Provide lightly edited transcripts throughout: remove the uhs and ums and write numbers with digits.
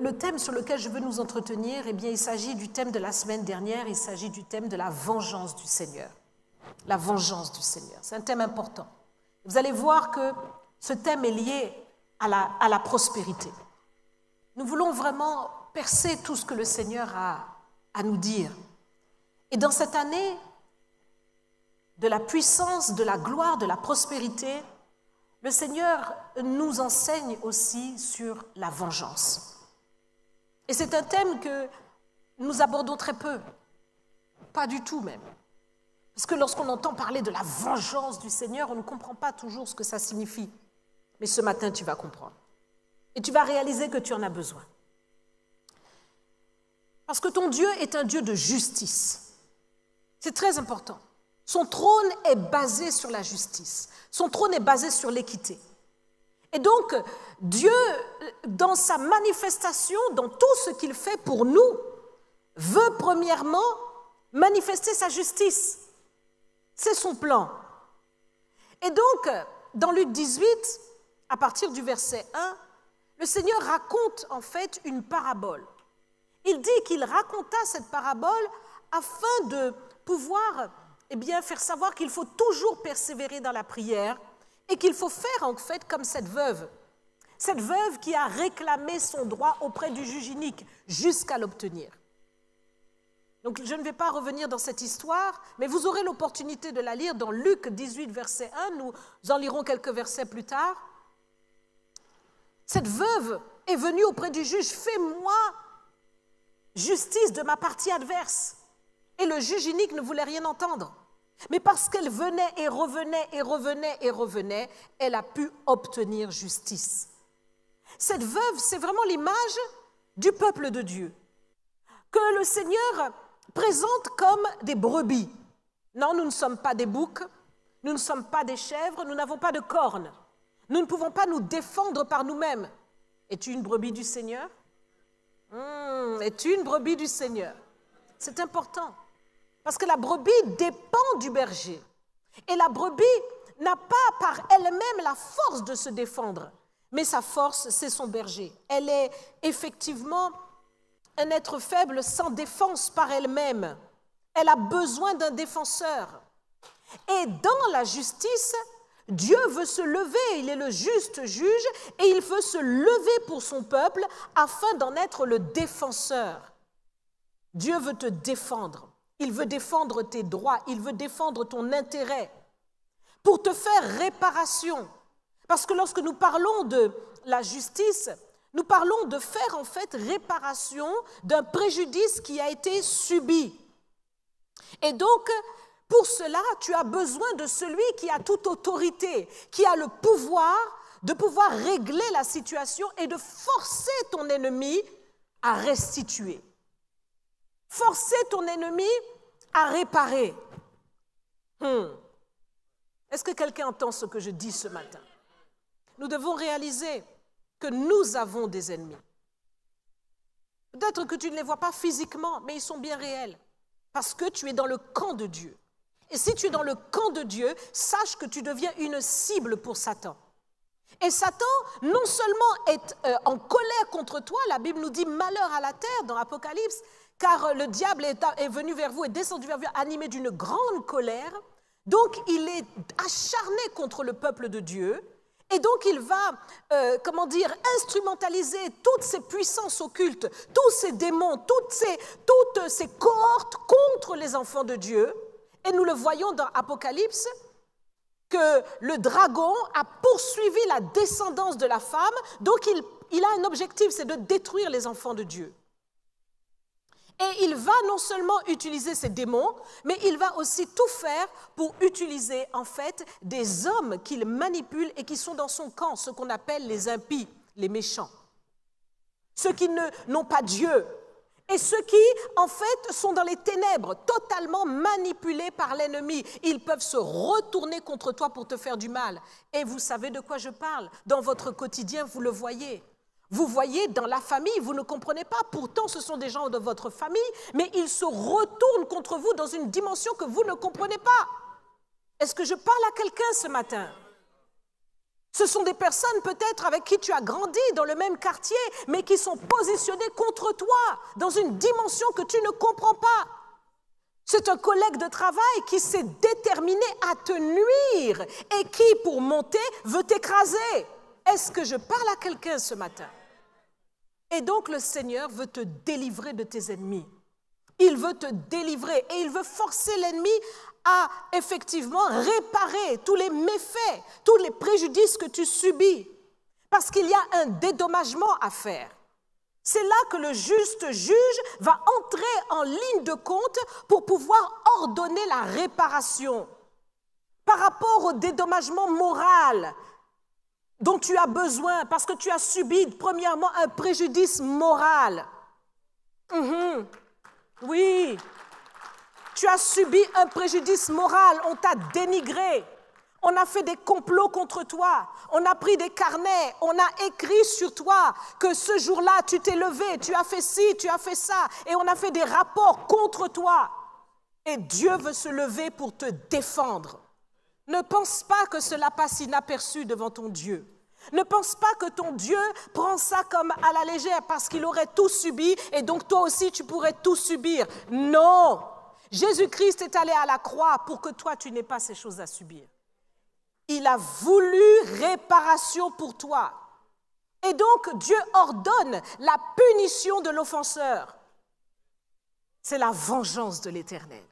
le thème sur lequel je veux nous entretenir, eh bien, il s'agit du thème de la semaine dernière, il s'agit du thème de la vengeance du Seigneur. La vengeance du Seigneur, c'est un thème important. Vous allez voir que ce thème est lié à la prospérité. Nous voulons vraiment percer tout ce que le Seigneur a à nous dire. Et dans cette année de la puissance, de la gloire, de la prospérité, le Seigneur nous enseigne aussi sur la vengeance. Et c'est un thème que nous abordons très peu, pas du tout même. Parce que lorsqu'on entend parler de la vengeance du Seigneur, on ne comprend pas toujours ce que ça signifie. Mais ce matin, tu vas comprendre. Et tu vas réaliser que tu en as besoin. Parce que ton Dieu est un Dieu de justice. C'est très important. Son trône est basé sur la justice. Son trône est basé sur l'équité. Et donc, Dieu, dans sa manifestation, dans tout ce qu'il fait pour nous, veut premièrement manifester sa justice. C'est son plan. Et donc, dans Luc 18, à partir du verset 1, le Seigneur raconte en fait une parabole. Il dit qu'il raconta cette parabole afin de pouvoir faire savoir qu'il faut toujours persévérer dans la prière et qu'il faut faire en fait comme cette veuve qui a réclamé son droit auprès du juge inique jusqu'à l'obtenir. Donc je ne vais pas revenir dans cette histoire, mais vous aurez l'opportunité de la lire dans Luc 18, verset 1, nous en lirons quelques versets plus tard. Cette veuve est venue auprès du juge, fais-moi justice de ma partie adverse. Et le juge inique ne voulait rien entendre. Mais parce qu'elle venait et revenait et revenait et revenait, elle a pu obtenir justice. Cette veuve, c'est vraiment l'image du peuple de Dieu, que le Seigneur présente comme des brebis. Non, nous ne sommes pas des boucs, nous ne sommes pas des chèvres, nous n'avons pas de cornes. Nous ne pouvons pas nous défendre par nous-mêmes. Es-tu une brebis du Seigneur? Es-tu une brebis du Seigneur? C'est important. Parce que la brebis dépend du berger. Et la brebis n'a pas par elle-même la force de se défendre. Mais sa force, c'est son berger. Elle est effectivement un être faible sans défense par elle-même. Elle a besoin d'un défenseur. Et dans la justice, Dieu veut se lever, il est le juste juge, et il veut se lever pour son peuple afin d'en être le défenseur. Dieu veut te défendre, il veut défendre tes droits, il veut défendre ton intérêt pour te faire réparation. Parce que lorsque nous parlons de la justice, nous parlons de faire en fait réparation d'un préjudice qui a été subi. Et donc, pour cela, tu as besoin de celui qui a toute autorité, qui a le pouvoir de pouvoir régler la situation et de forcer ton ennemi à restituer. Forcer ton ennemi à réparer. Est-ce que quelqu'un entend ce que je dis ce matin? Nous devons réaliser que nous avons des ennemis. Peut-être que tu ne les vois pas physiquement, mais ils sont bien réels, parce que tu es dans le camp de Dieu. Et si tu es dans le camp de Dieu, sache que tu deviens une cible pour Satan. Et Satan, non seulement est en colère contre toi, la Bible nous dit malheur à la terre dans l'Apocalypse, car le diable est venu vers vous et descendu vers vous animé d'une grande colère. Donc il est acharné contre le peuple de Dieu. Et donc il va, instrumentaliser toutes ces puissances occultes, tous ces démons, toutes ces cohortes contre les enfants de Dieu. Et nous le voyons dans Apocalypse, que le dragon a poursuivi la descendance de la femme, donc il a un objectif, c'est de détruire les enfants de Dieu. Et il va non seulement utiliser ces démons, mais il va aussi tout faire pour utiliser en fait des hommes qu'il manipule et qui sont dans son camp, ce qu'on appelle les impies, les méchants. Ceux qui n'ont pas Dieu et ceux qui en fait sont dans les ténèbres, totalement manipulés par l'ennemi. Ils peuvent se retourner contre toi pour te faire du mal. Et vous savez de quoi je parle? Dans votre quotidien, vous le voyez. Vous voyez dans la famille, vous ne comprenez pas, pourtant ce sont des gens de votre famille, mais ils se retournent contre vous dans une dimension que vous ne comprenez pas. Est-ce que je parle à quelqu'un ce matin? Ce sont des personnes peut-être avec qui tu as grandi dans le même quartier, mais qui sont positionnées contre toi dans une dimension que tu ne comprends pas. C'est un collègue de travail qui s'est déterminé à te nuire et qui, pour monter, veut t'écraser. Est-ce que je parle à quelqu'un ce matin? Et donc le Seigneur veut te délivrer de tes ennemis. Il veut te délivrer et il veut forcer l'ennemi à effectivement réparer tous les méfaits, tous les préjudices que tu subis. Parce qu'il y a un dédommagement à faire. C'est là que le juste juge va entrer en ligne de compte pour pouvoir ordonner la réparation par rapport au dédommagement moral dont tu as besoin, parce que tu as subi premièrement un préjudice moral. Oui, tu as subi un préjudice moral, on t'a dénigré, on a fait des complots contre toi, on a pris des carnets, on a écrit sur toi que ce jour-là, tu t'es levé, tu as fait ci, tu as fait ça, et on a fait des rapports contre toi. Et Dieu veut se lever pour te défendre. Ne pense pas que cela passe inaperçu devant ton Dieu. Ne pense pas que ton Dieu prend ça comme à la légère parce qu'il aurait tout subi et donc toi aussi tu pourrais tout subir. Non! Jésus-Christ est allé à la croix pour que toi tu n'aies pas ces choses à subir. Il a voulu réparation pour toi. Et donc Dieu ordonne la punition de l'offenseur. C'est la vengeance de l'Éternel.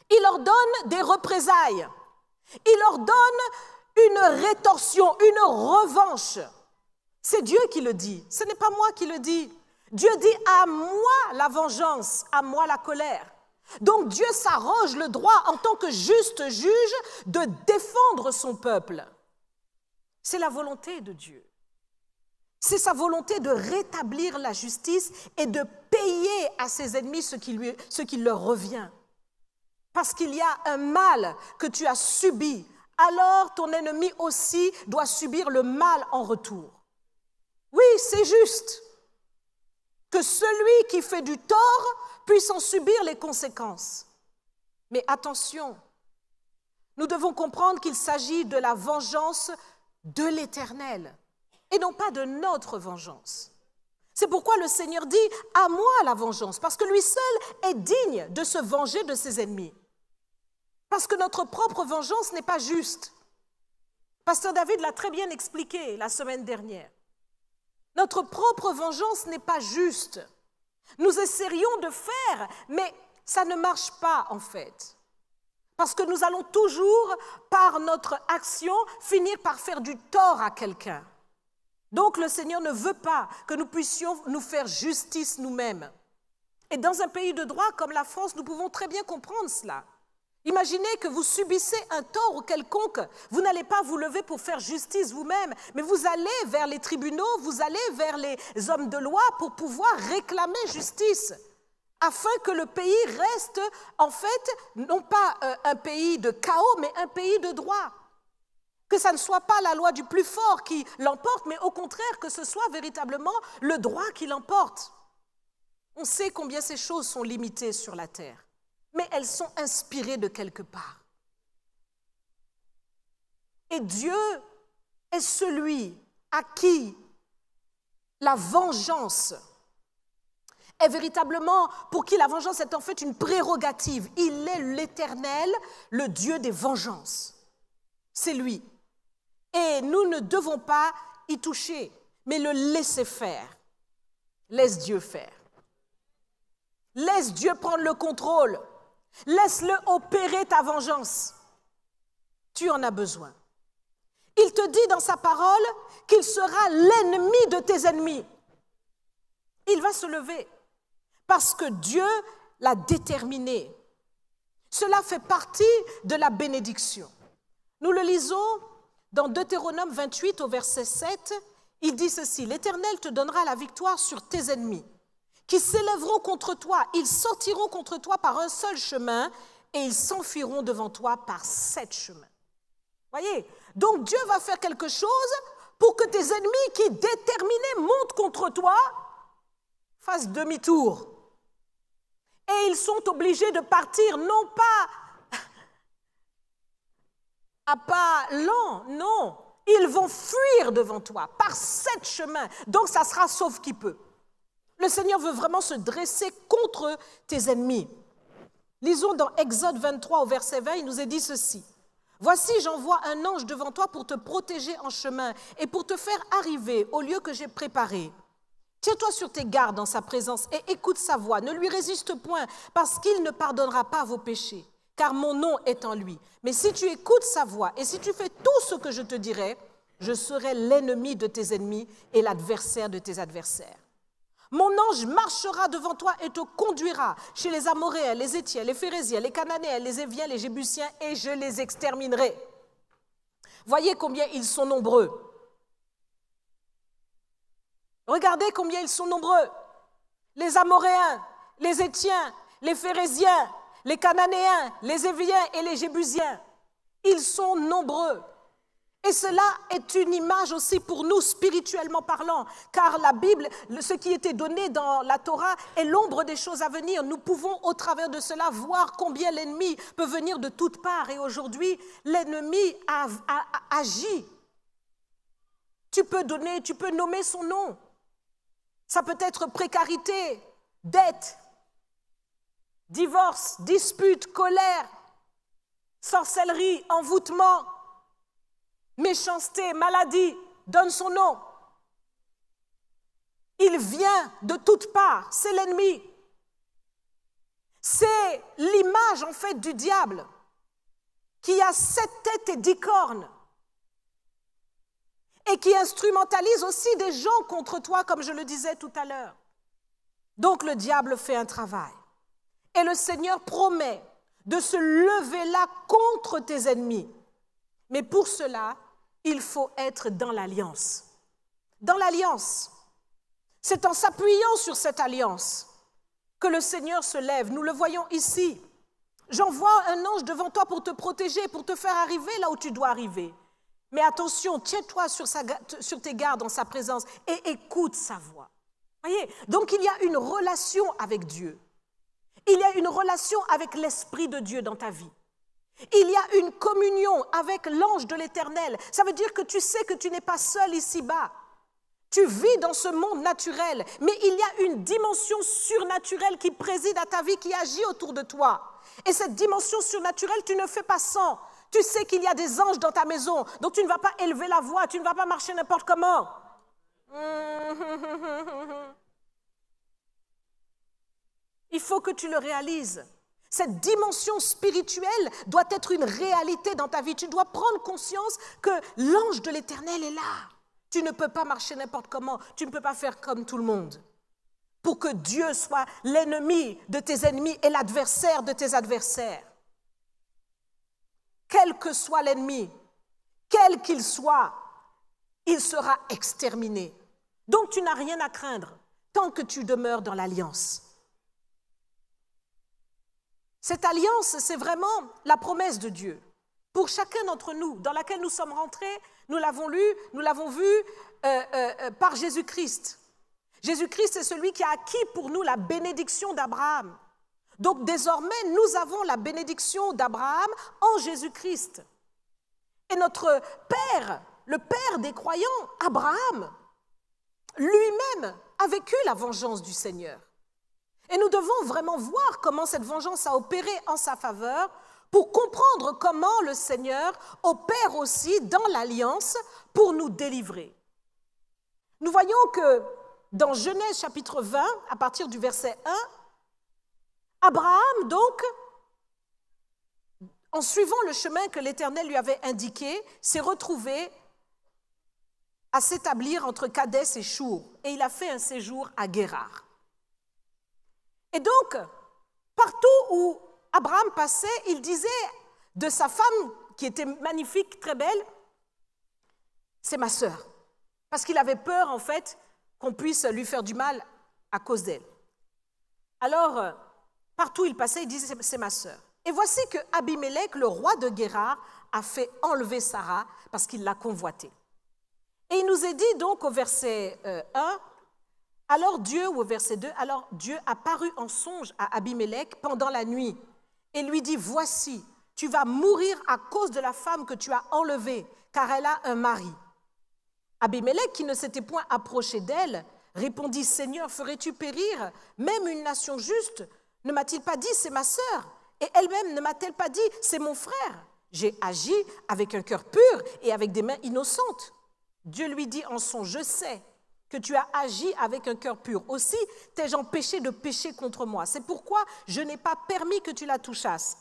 Il ordonne des représailles. Il ordonne une rétorsion, une revanche. C'est Dieu qui le dit, ce n'est pas moi qui le dis. Dieu dit à moi la vengeance, à moi la colère. Donc Dieu s'arroge le droit en tant que juste juge de défendre son peuple. C'est la volonté de Dieu. C'est sa volonté de rétablir la justice et de payer à ses ennemis ce qui leur revient. Parce qu'il y a un mal que tu as subi, alors ton ennemi aussi doit subir le mal en retour. Oui, c'est juste que celui qui fait du tort puisse en subir les conséquences. Mais attention, nous devons comprendre qu'il s'agit de la vengeance de l'Éternel et non pas de notre vengeance. C'est pourquoi le Seigneur dit « à moi la vengeance » parce que lui seul est digne de se venger de ses ennemis. Parce que notre propre vengeance n'est pas juste. Pasteur David l'a très bien expliqué la semaine dernière. Notre propre vengeance n'est pas juste. Nous essaierions de faire, mais ça ne marche pas en fait. Parce que nous allons toujours, par notre action, finir par faire du tort à quelqu'un. Donc le Seigneur ne veut pas que nous puissions nous faire justice nous-mêmes. Et dans un pays de droit comme la France, nous pouvons très bien comprendre cela. Imaginez que vous subissez un tort ou quelconque, vous n'allez pas vous lever pour faire justice vous-même, mais vous allez vers les tribunaux, vous allez vers les hommes de loi pour pouvoir réclamer justice, afin que le pays reste en fait non pas un pays de chaos, mais un pays de droit. Que ça ne soit pas la loi du plus fort qui l'emporte, mais au contraire que ce soit véritablement le droit qui l'emporte. On sait combien ces choses sont limitées sur la terre. Mais elles sont inspirées de quelque part. Et Dieu est celui à qui la vengeance est véritablement, pour qui la vengeance est en fait une prérogative. Il est l'Éternel, le Dieu des vengeances. C'est lui. Et nous ne devons pas y toucher, mais le laisser faire. Laisse Dieu faire. Laisse Dieu prendre le contrôle. Laisse-le opérer ta vengeance. Tu en as besoin. Il te dit dans sa parole qu'il sera l'ennemi de tes ennemis. Il va se lever parce que Dieu l'a déterminé. Cela fait partie de la bénédiction. Nous le lisons dans Deutéronome 28 au verset 7. Il dit ceci: « L'Éternel te donnera la victoire sur tes ennemis, qui s'élèveront contre toi, ils sortiront contre toi par un seul chemin et ils s'enfuiront devant toi par 7 chemins. » Voyez, donc Dieu va faire quelque chose pour que tes ennemis qui déterminés montent contre toi fassent demi-tour. Et ils sont obligés de partir non pas à pas lent, non. Ils vont fuir devant toi par 7 chemins. Donc ça sera sauf qui peut. Le Seigneur veut vraiment se dresser contre tes ennemis. Lisons dans Exode 23 au verset 20, il nous est dit ceci. « Voici, j'envoie un ange devant toi pour te protéger en chemin et pour te faire arriver au lieu que j'ai préparé. Tiens-toi sur tes gardes dans sa présence et écoute sa voix. Ne lui résiste point parce qu'il ne pardonnera pas vos péchés, car mon nom est en lui. Mais si tu écoutes sa voix et si tu fais tout ce que je te dirai, je serai l'ennemi de tes ennemis et l'adversaire de tes adversaires. Mon ange marchera devant toi et te conduira chez les Amoréens, les Héthiens, les Phérésiens, les Cananéens, les Éviens, les Jébusiens, et je les exterminerai. » Voyez combien ils sont nombreux. Regardez combien ils sont nombreux. Les Amoréens, les Héthiens, les Phérésiens, les Cananéens, les Éviens et les Jébusiens. Ils sont nombreux. Et cela est une image aussi pour nous spirituellement parlant, car la Bible, ce qui était donné dans la Torah est l'ombre des choses à venir. Nous pouvons au travers de cela voir combien l'ennemi peut venir de toutes parts. Et aujourd'hui, l'ennemi agit. Tu peux nommer son nom. Ça peut être précarité, dette, divorce, dispute, colère, sorcellerie, envoûtement, méchanceté, maladie, donne son nom. Il vient de toutes parts, c'est l'ennemi. C'est l'image en fait du diable qui a 7 têtes et 10 cornes et qui instrumentalise aussi des gens contre toi, comme je le disais tout à l'heure. Donc le diable fait un travail. Et le Seigneur promet de se lever là contre tes ennemis. Mais pour cela, il faut être dans l'alliance. Dans l'alliance. C'est en s'appuyant sur cette alliance que le Seigneur se lève. Nous le voyons ici. J'envoie un ange devant toi pour te protéger, pour te faire arriver là où tu dois arriver. Mais attention, tiens-toi sur tes gardes en sa présence et écoute sa voix. Voyez? Donc il y a une relation avec Dieu. Il y a une relation avec l'Esprit de Dieu dans ta vie. Il y a une communion avec l'ange de l'Éternel. Ça veut dire que tu sais que tu n'es pas seul ici-bas. Tu vis dans ce monde naturel, mais il y a une dimension surnaturelle qui préside à ta vie, qui agit autour de toi. Et cette dimension surnaturelle, tu ne fais pas sans. Tu sais qu'il y a des anges dans ta maison, donc tu ne vas pas élever la voix, tu ne vas pas marcher n'importe comment. Il faut que tu le réalises. Cette dimension spirituelle doit être une réalité dans ta vie. Tu dois prendre conscience que l'ange de l'Éternel est là. Tu ne peux pas marcher n'importe comment. Tu ne peux pas faire comme tout le monde. Pour que Dieu soit l'ennemi de tes ennemis et l'adversaire de tes adversaires. Quel que soit l'ennemi, quel qu'il soit, il sera exterminé. Donc tu n'as rien à craindre tant que tu demeures dans l'alliance. Cette alliance, c'est vraiment la promesse de Dieu pour chacun d'entre nous, dans laquelle nous sommes rentrés, nous l'avons lu, nous l'avons vu par Jésus-Christ. Jésus-Christ est celui qui a acquis pour nous la bénédiction d'Abraham. Donc désormais, nous avons la bénédiction d'Abraham en Jésus-Christ. Et notre Père, le Père des croyants, Abraham, lui-même a vécu la vengeance du Seigneur. Et nous devons vraiment voir comment cette vengeance a opéré en sa faveur pour comprendre comment le Seigneur opère aussi dans l'alliance pour nous délivrer. Nous voyons que dans Genèse chapitre 20, à partir du verset 1, Abraham, donc, en suivant le chemin que l'Éternel lui avait indiqué, s'est retrouvé à s'établir entre Kadès et Chour. Et il a fait un séjour à Guérar. Et donc, partout où Abraham passait, il disait de sa femme, qui était magnifique, très belle, c'est ma sœur. Parce qu'il avait peur, en fait, qu'on puisse lui faire du mal à cause d'elle. Alors, partout où il passait, il disait c'est ma sœur. Et voici que Abimélec, le roi de Guérar, a fait enlever Sarah parce qu'il l'a convoitée. Et il nous est dit donc au verset 1, alors Dieu, ou au verset 2, alors Dieu apparut en songe à Abimélec pendant la nuit et lui dit, voici, tu vas mourir à cause de la femme que tu as enlevée, car elle a un mari. Abimelech, qui ne s'était point approché d'elle, répondit, Seigneur, ferais-tu périr même une nation juste? Ne m'a-t-il pas dit, c'est ma sœur? Et elle-même ne m'a-t-elle pas dit, c'est mon frère? J'ai agi avec un cœur pur et avec des mains innocentes. Dieu lui dit en songe, je sais que tu as agi avec un cœur pur. Aussi t'ai-je empêché de pécher contre moi. C'est pourquoi je n'ai pas permis que tu la touchasses.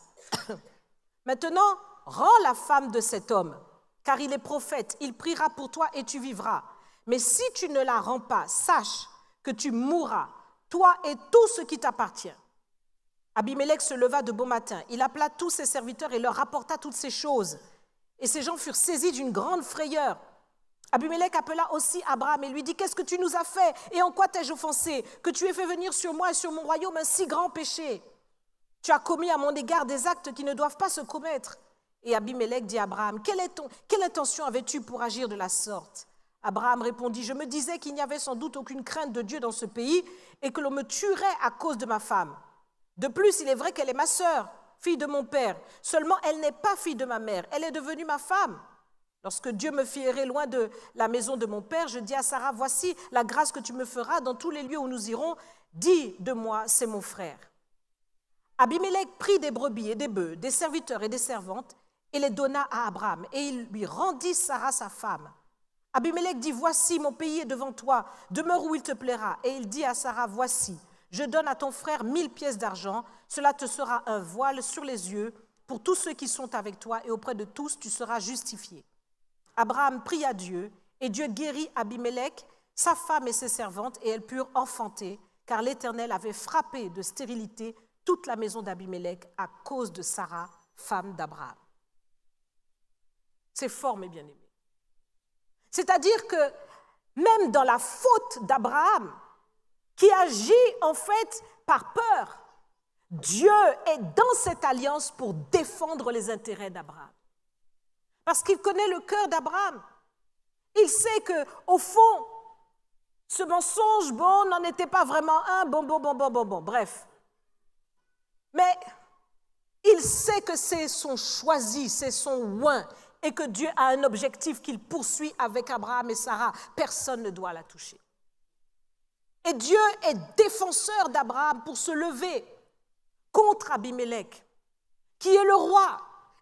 Maintenant, rends la femme de cet homme, car il est prophète, il priera pour toi et tu vivras. Mais si tu ne la rends pas, sache que tu mourras, toi et tout ce qui t'appartient. Abimelech se leva de beau matin. Il appela tous ses serviteurs et leur rapporta toutes ces choses. Et ces gens furent saisis d'une grande frayeur. Abimelech appela aussi Abraham et lui dit, qu'est-ce que tu nous as fait et en quoi t'ai-je offensé, que tu aies fait venir sur moi et sur mon royaume un si grand péché? Tu as commis à mon égard des actes qui ne doivent pas se commettre. Et Abimelech dit à Abraham, quelle intention avais-tu pour agir de la sorte? Abraham répondit, je me disais qu'il n'y avait sans doute aucune crainte de Dieu dans ce pays et que l'on me tuerait à cause de ma femme. De plus, il est vrai qu'elle est ma sœur, fille de mon père. Seulement, elle n'est pas fille de ma mère, elle est devenue ma femme. Lorsque Dieu me fit errer loin de la maison de mon père, je dis à Sarah, voici la grâce que tu me feras dans tous les lieux où nous irons. Dis de moi, c'est mon frère. Abimelech prit des brebis et des bœufs, des serviteurs et des servantes, et les donna à Abraham, et il lui rendit Sarah sa femme. Abimelech dit, voici, mon pays est devant toi, demeure où il te plaira. Et il dit à Sarah, voici, je donne à ton frère 1000 pièces d'argent, cela te sera un voile sur les yeux pour tous ceux qui sont avec toi, et auprès de tous tu seras justifié. Abraham pria Dieu, et Dieu guérit Abimelech, sa femme et ses servantes, et elles purent enfanter, car l'Éternel avait frappé de stérilité toute la maison d'Abimelech à cause de Sarah, femme d'Abraham. C'est fort, mes bien-aimés. C'est-à-dire que même dans la faute d'Abraham, qui agit en fait par peur, Dieu est dans cette alliance pour défendre les intérêts d'Abraham. Parce qu'il connaît le cœur d'Abraham. Il sait qu'au fond, ce mensonge, n'en était pas vraiment un, bref. Mais il sait que c'est son choisi, c'est son oint, et que Dieu a un objectif qu'il poursuit avec Abraham et Sarah. Personne ne doit la toucher. Et Dieu est défenseur d'Abraham pour se lever contre Abimelech, qui est le roi,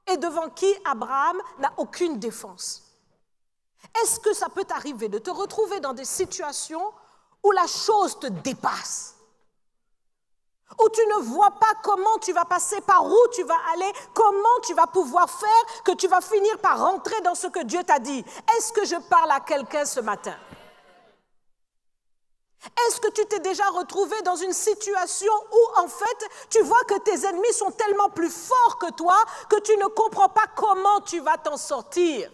et devant qui Abraham n'a aucune défense. Est-ce que ça peut t'arriver de te retrouver dans des situations où la chose te dépasse, où tu ne vois pas comment tu vas passer, par où tu vas aller, comment tu vas pouvoir faire, que tu vas finir par rentrer dans ce que Dieu t'a dit? Est-ce que je parle à quelqu'un ce matin? Est-ce que tu t'es déjà retrouvé dans une situation où, en fait, tu vois que tes ennemis sont tellement plus forts que toi que tu ne comprends pas comment tu vas t'en sortir?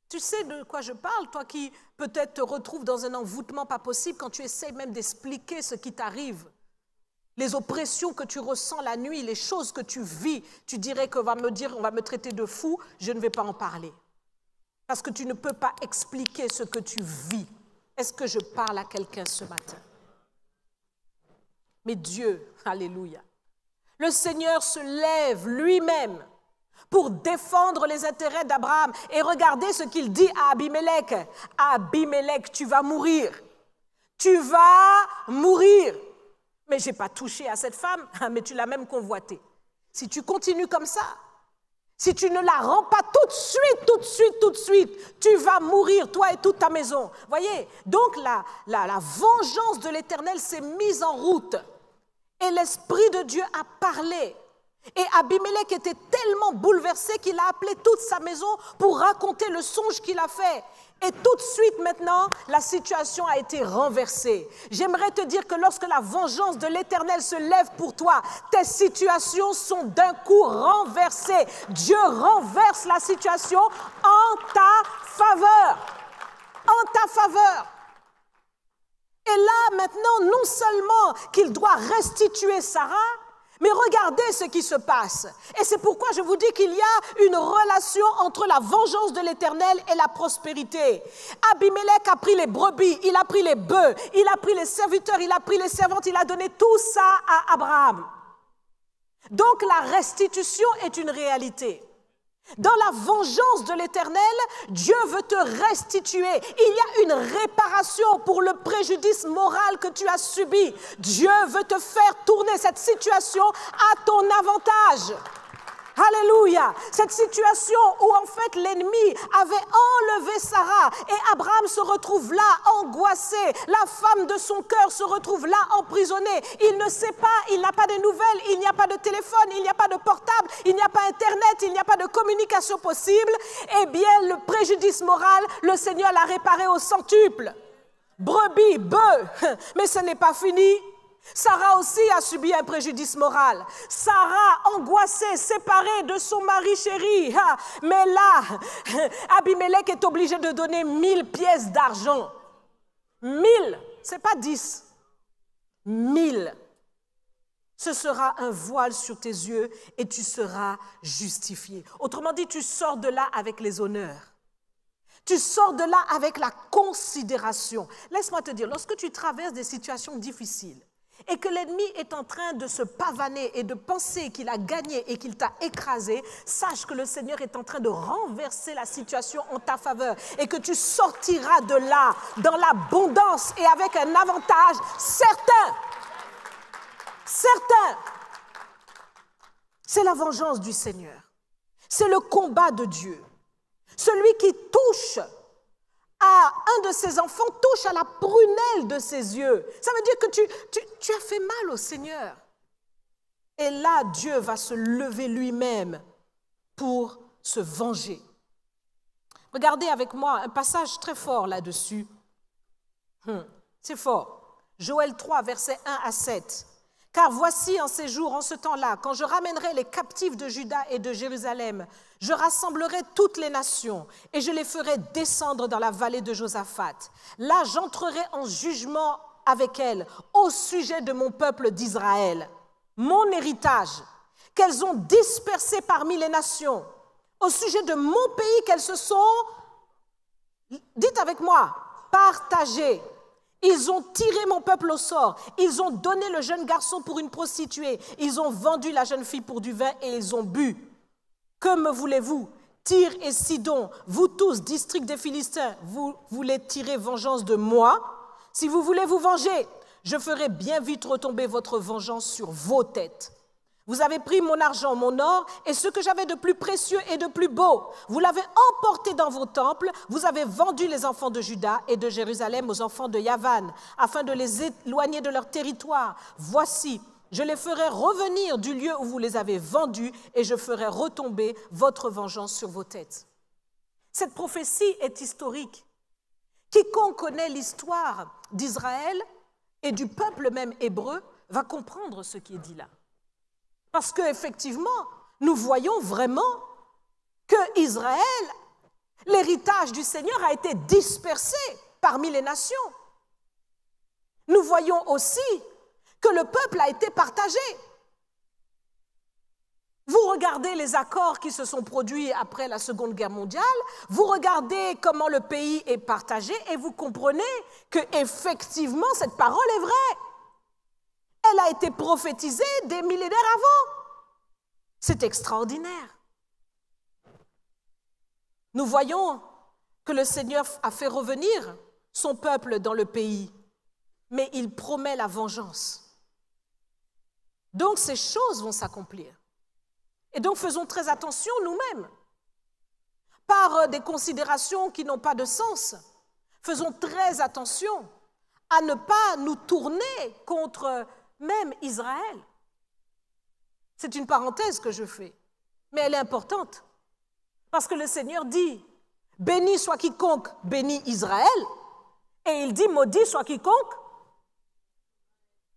Tu sais de quoi je parle, toi qui peut-être te retrouves dans un envoûtement pas possible quand tu essaies même d'expliquer ce qui t'arrive. Les oppressions que tu ressens la nuit, les choses que tu vis, tu dirais qu'on va me traiter de fou, je ne vais pas en parler. Parce que tu ne peux pas expliquer ce que tu vis. Est-ce que je parle à quelqu'un ce matin? Mais Dieu, alléluia, le Seigneur se lève lui-même pour défendre les intérêts d'Abraham. Et regardez ce qu'il dit à Abimelech. Abimelech, tu vas mourir. Tu vas mourir. Mais je n'ai pas touché à cette femme, mais tu l'as même convoitée. Si tu continues comme ça, si tu ne la rends pas tout de suite, tu vas mourir, toi et toute ta maison. Voyez, donc la vengeance de l'Éternel s'est mise en route. Et l'Esprit de Dieu a parlé. Et Abimelech était tellement bouleversé qu'il a appelé toute sa maison pour raconter le songe qu'il a fait. Et tout de suite maintenant, la situation a été renversée. J'aimerais te dire que lorsque la vengeance de l'Éternel se lève pour toi, tes situations sont d'un coup renversées. Dieu renverse la situation en ta faveur. En ta faveur. Et là maintenant, non seulement qu'il doit restituer Sarah, mais regardez ce qui se passe. Et c'est pourquoi je vous dis qu'il y a une relation entre la vengeance de l'Éternel et la prospérité. Abimelech a pris les brebis, il a pris les bœufs, il a pris les serviteurs, il a pris les servantes, il a donné tout ça à Abraham. Donc la restitution est une réalité. Dans la vengeance de l'Éternel, Dieu veut te restituer. Il y a une réparation pour le préjudice moral que tu as subi. Dieu veut te faire tourner cette situation à ton avantage. Alléluia. Cette situation où en fait l'ennemi avait enlevé Sarah et Abraham se retrouve là angoissé. La femme de son cœur se retrouve là emprisonnée. Il ne sait pas, il n'a pas de nouvelles, il n'y a pas de téléphone, il n'y a pas de portable, il n'y a pas Internet, il n'y a pas de communication possible. Eh bien, le préjudice moral, le Seigneur l'a réparé au centuple. Brebis, bœufs, mais ce n'est pas fini. Sarah aussi a subi un préjudice moral. Sarah, angoissée, séparée de son mari chéri. Mais là, Abimelech est obligé de donner 1000 pièces d'argent. 1000, ce n'est pas 10. 1000. Ce sera un voile sur tes yeux et tu seras justifié. Autrement dit, tu sors de là avec les honneurs. Tu sors de là avec la considération. Laisse-moi te dire, lorsque tu traverses des situations difficiles, et que l'ennemi est en train de se pavaner et de penser qu'il a gagné et qu'il t'a écrasé, sache que le Seigneur est en train de renverser la situation en ta faveur et que tu sortiras de là dans l'abondance et avec un avantage certain. Certain. C'est la vengeance du Seigneur. C'est le combat de Dieu. Celui qui touche à un de ses enfants, touche à la prunelle de ses yeux. Ça veut dire que tu as fait mal au Seigneur. Et là, Dieu va se lever lui-même pour se venger. Regardez avec moi un passage très fort là-dessus. C'est fort. Joël 3, versets 1 à 7. « Car voici en ces jours, en ce temps-là, quand je ramènerai les captifs de Juda et de Jérusalem, je rassemblerai toutes les nations et je les ferai descendre dans la vallée de Josaphat. Là, j'entrerai en jugement avec elles au sujet de mon peuple d'Israël, mon héritage, qu'elles ont dispersé parmi les nations, au sujet de mon pays qu'elles se sont, dites avec moi, partagées. Ils ont tiré mon peuple au sort. Ils ont donné le jeune garçon pour une prostituée. Ils ont vendu la jeune fille pour du vin et ils ont bu. Que me voulez-vous? Tyr et Sidon, vous tous, district des Philistins, vous voulez tirer vengeance de moi? Si vous voulez vous venger, je ferai bien vite retomber votre vengeance sur vos têtes. Vous avez pris mon argent, mon or et ce que j'avais de plus précieux et de plus beau. Vous l'avez emporté dans vos temples. Vous avez vendu les enfants de Juda et de Jérusalem aux enfants de Yavan, afin de les éloigner de leur territoire. Voici, je les ferai revenir du lieu où vous les avez vendus et je ferai retomber votre vengeance sur vos têtes. Cette prophétie est historique. Quiconque connaît l'histoire d'Israël et du peuple même hébreu va comprendre ce qui est dit là. Parce qu'effectivement, nous voyons vraiment que Israël, l'héritage du Seigneur, a été dispersé parmi les nations. Nous voyons aussi que le peuple a été partagé. Vous regardez les accords qui se sont produits après la Seconde Guerre mondiale, vous regardez comment le pays est partagé et vous comprenez qu'effectivement, cette parole est vraie. Elle a été prophétisée des millénaires avant. C'est extraordinaire. Nous voyons que le Seigneur a fait revenir son peuple dans le pays, mais il promet la vengeance. Donc ces choses vont s'accomplir. Et donc faisons très attention nous-mêmes. Par des considérations qui n'ont pas de sens, faisons très attention à ne pas nous tourner contre même Israël. C'est une parenthèse que je fais, mais elle est importante. Parce que le Seigneur dit, béni soit quiconque bénit Israël, et il dit, maudit soit quiconque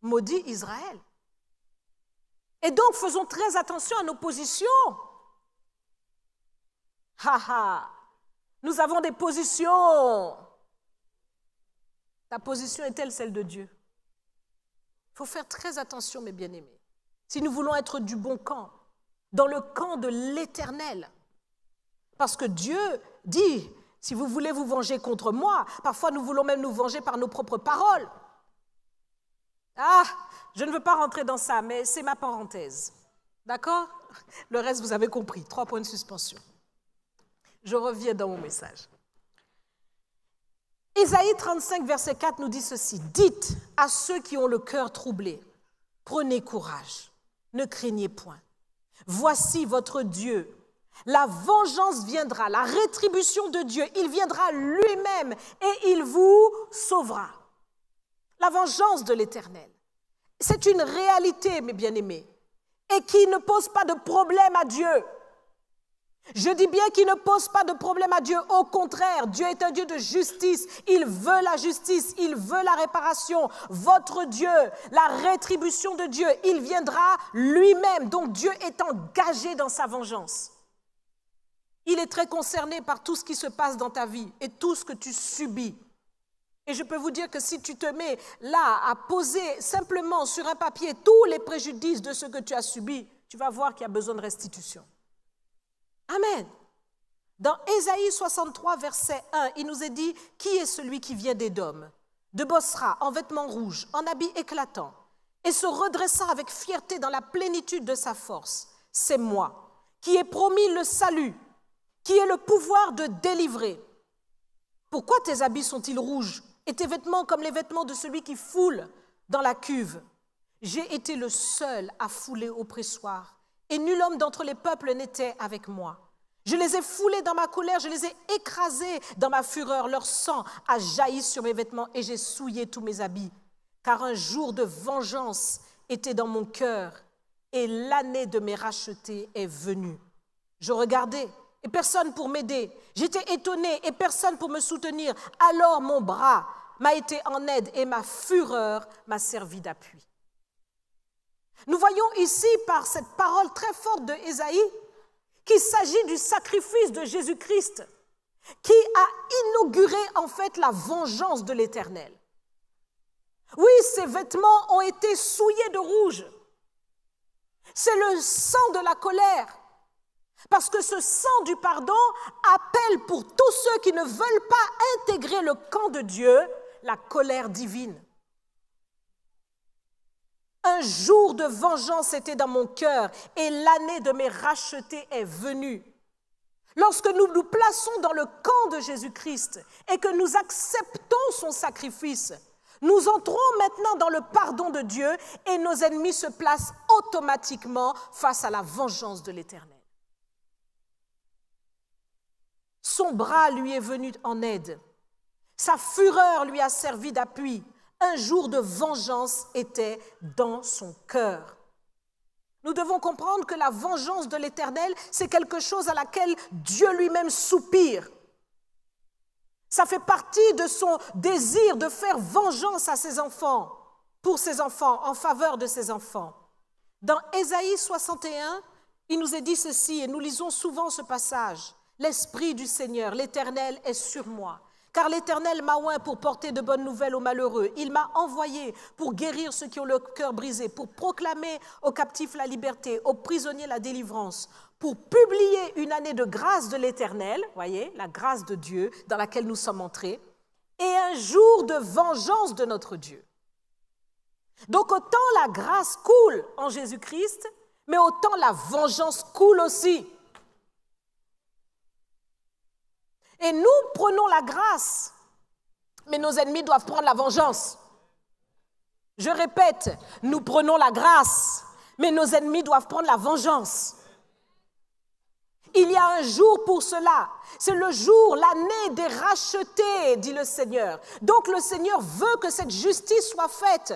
maudit Israël. Et donc, faisons très attention à nos positions. Nous avons des positions. Ta position est-elle celle de Dieu? Il faut faire très attention, mes bien-aimés. Si nous voulons être du bon camp, dans le camp de l'Éternel. Parce que Dieu dit, si vous voulez vous venger contre moi, parfois nous voulons même nous venger par nos propres paroles. Je ne veux pas rentrer dans ça, mais c'est ma parenthèse. D'accord? Le reste, vous avez compris. 3 points de suspension. Je reviens dans mon message. Ésaïe 35, verset 4 nous dit ceci. Dites à ceux qui ont le cœur troublé, prenez courage, ne craignez point. Voici votre Dieu. La vengeance viendra, la rétribution de Dieu, il viendra lui-même et il vous sauvera. La vengeance de l'Éternel, c'est une réalité, mes bien-aimés, et qui ne pose pas de problème à Dieu. Je dis bien qu'il ne pose pas de problème à Dieu. Au contraire, Dieu est un Dieu de justice. Il veut la justice, il veut la réparation. Votre Dieu, la rétribution de Dieu, il viendra lui-même. Donc Dieu est engagé dans sa vengeance. Il est très concerné par tout ce qui se passe dans ta vie et tout ce que tu subis. Et je peux vous dire que si tu te mets là à poser simplement sur un papier tous les préjudices de ce que tu as subi, tu vas voir qu'il y a besoin de restitution. Amen. Dans Ésaïe 63, verset 1, il nous est dit « Qui est celui qui vient d'Édom, de Bosra, en vêtements rouges, en habits éclatants, et se redressant avec fierté dans la plénitude de sa force? C'est moi, qui ai promis le salut, qui ai le pouvoir de délivrer. Pourquoi tes habits sont-ils rouges et tes vêtements comme les vêtements de celui qui foule dans la cuve? J'ai été le seul à fouler au pressoir, et nul homme d'entre les peuples n'était avec moi. Je les ai foulés dans ma colère, je les ai écrasés dans ma fureur. Leur sang a jailli sur mes vêtements et j'ai souillé tous mes habits. Car un jour de vengeance était dans mon cœur et l'année de mes rachetés est venue. Je regardais et personne pour m'aider. J'étais étonné et personne pour me soutenir. Alors mon bras m'a été en aide et ma fureur m'a servi d'appui. Nous voyons ici, par cette parole très forte de Ésaïe, qu'il s'agit du sacrifice de Jésus-Christ qui a inauguré en fait la vengeance de l'Éternel. Oui, ses vêtements ont été souillés de rouge. C'est le sang de la colère. Parce que ce sang du pardon appelle pour tous ceux qui ne veulent pas intégrer le camp de Dieu la colère divine. Un jour de vengeance était dans mon cœur et l'année de mes rachetés est venue. Lorsque nous nous plaçons dans le camp de Jésus-Christ et que nous acceptons son sacrifice, nous entrons maintenant dans le pardon de Dieu et nos ennemis se placent automatiquement face à la vengeance de l'Éternel. Son bras lui est venu en aide. Sa fureur lui a servi d'appui. Un jour de vengeance était dans son cœur. Nous devons comprendre que la vengeance de l'Éternel, c'est quelque chose à laquelle Dieu lui-même soupire. Ça fait partie de son désir de faire vengeance à ses enfants, pour ses enfants, en faveur de ses enfants. Dans Ésaïe 61, il nous est dit ceci, et nous lisons souvent ce passage. « L'Esprit du Seigneur, l'Éternel est sur moi. Car l'Éternel m'a oint pour porter de bonnes nouvelles aux malheureux. Il m'a envoyé pour guérir ceux qui ont le cœur brisé, pour proclamer aux captifs la liberté, aux prisonniers la délivrance, pour publier une année de grâce de l'Éternel, voyez, la grâce de Dieu dans laquelle nous sommes entrés, et un jour de vengeance de notre Dieu. » Donc autant la grâce coule en Jésus-Christ, mais autant la vengeance coule aussi. Et nous prenons la grâce, mais nos ennemis doivent prendre la vengeance. Je répète, nous prenons la grâce, mais nos ennemis doivent prendre la vengeance. Il y a un jour pour cela. C'est le jour, l'année des rachetés, dit le Seigneur. Donc le Seigneur veut que cette justice soit faite.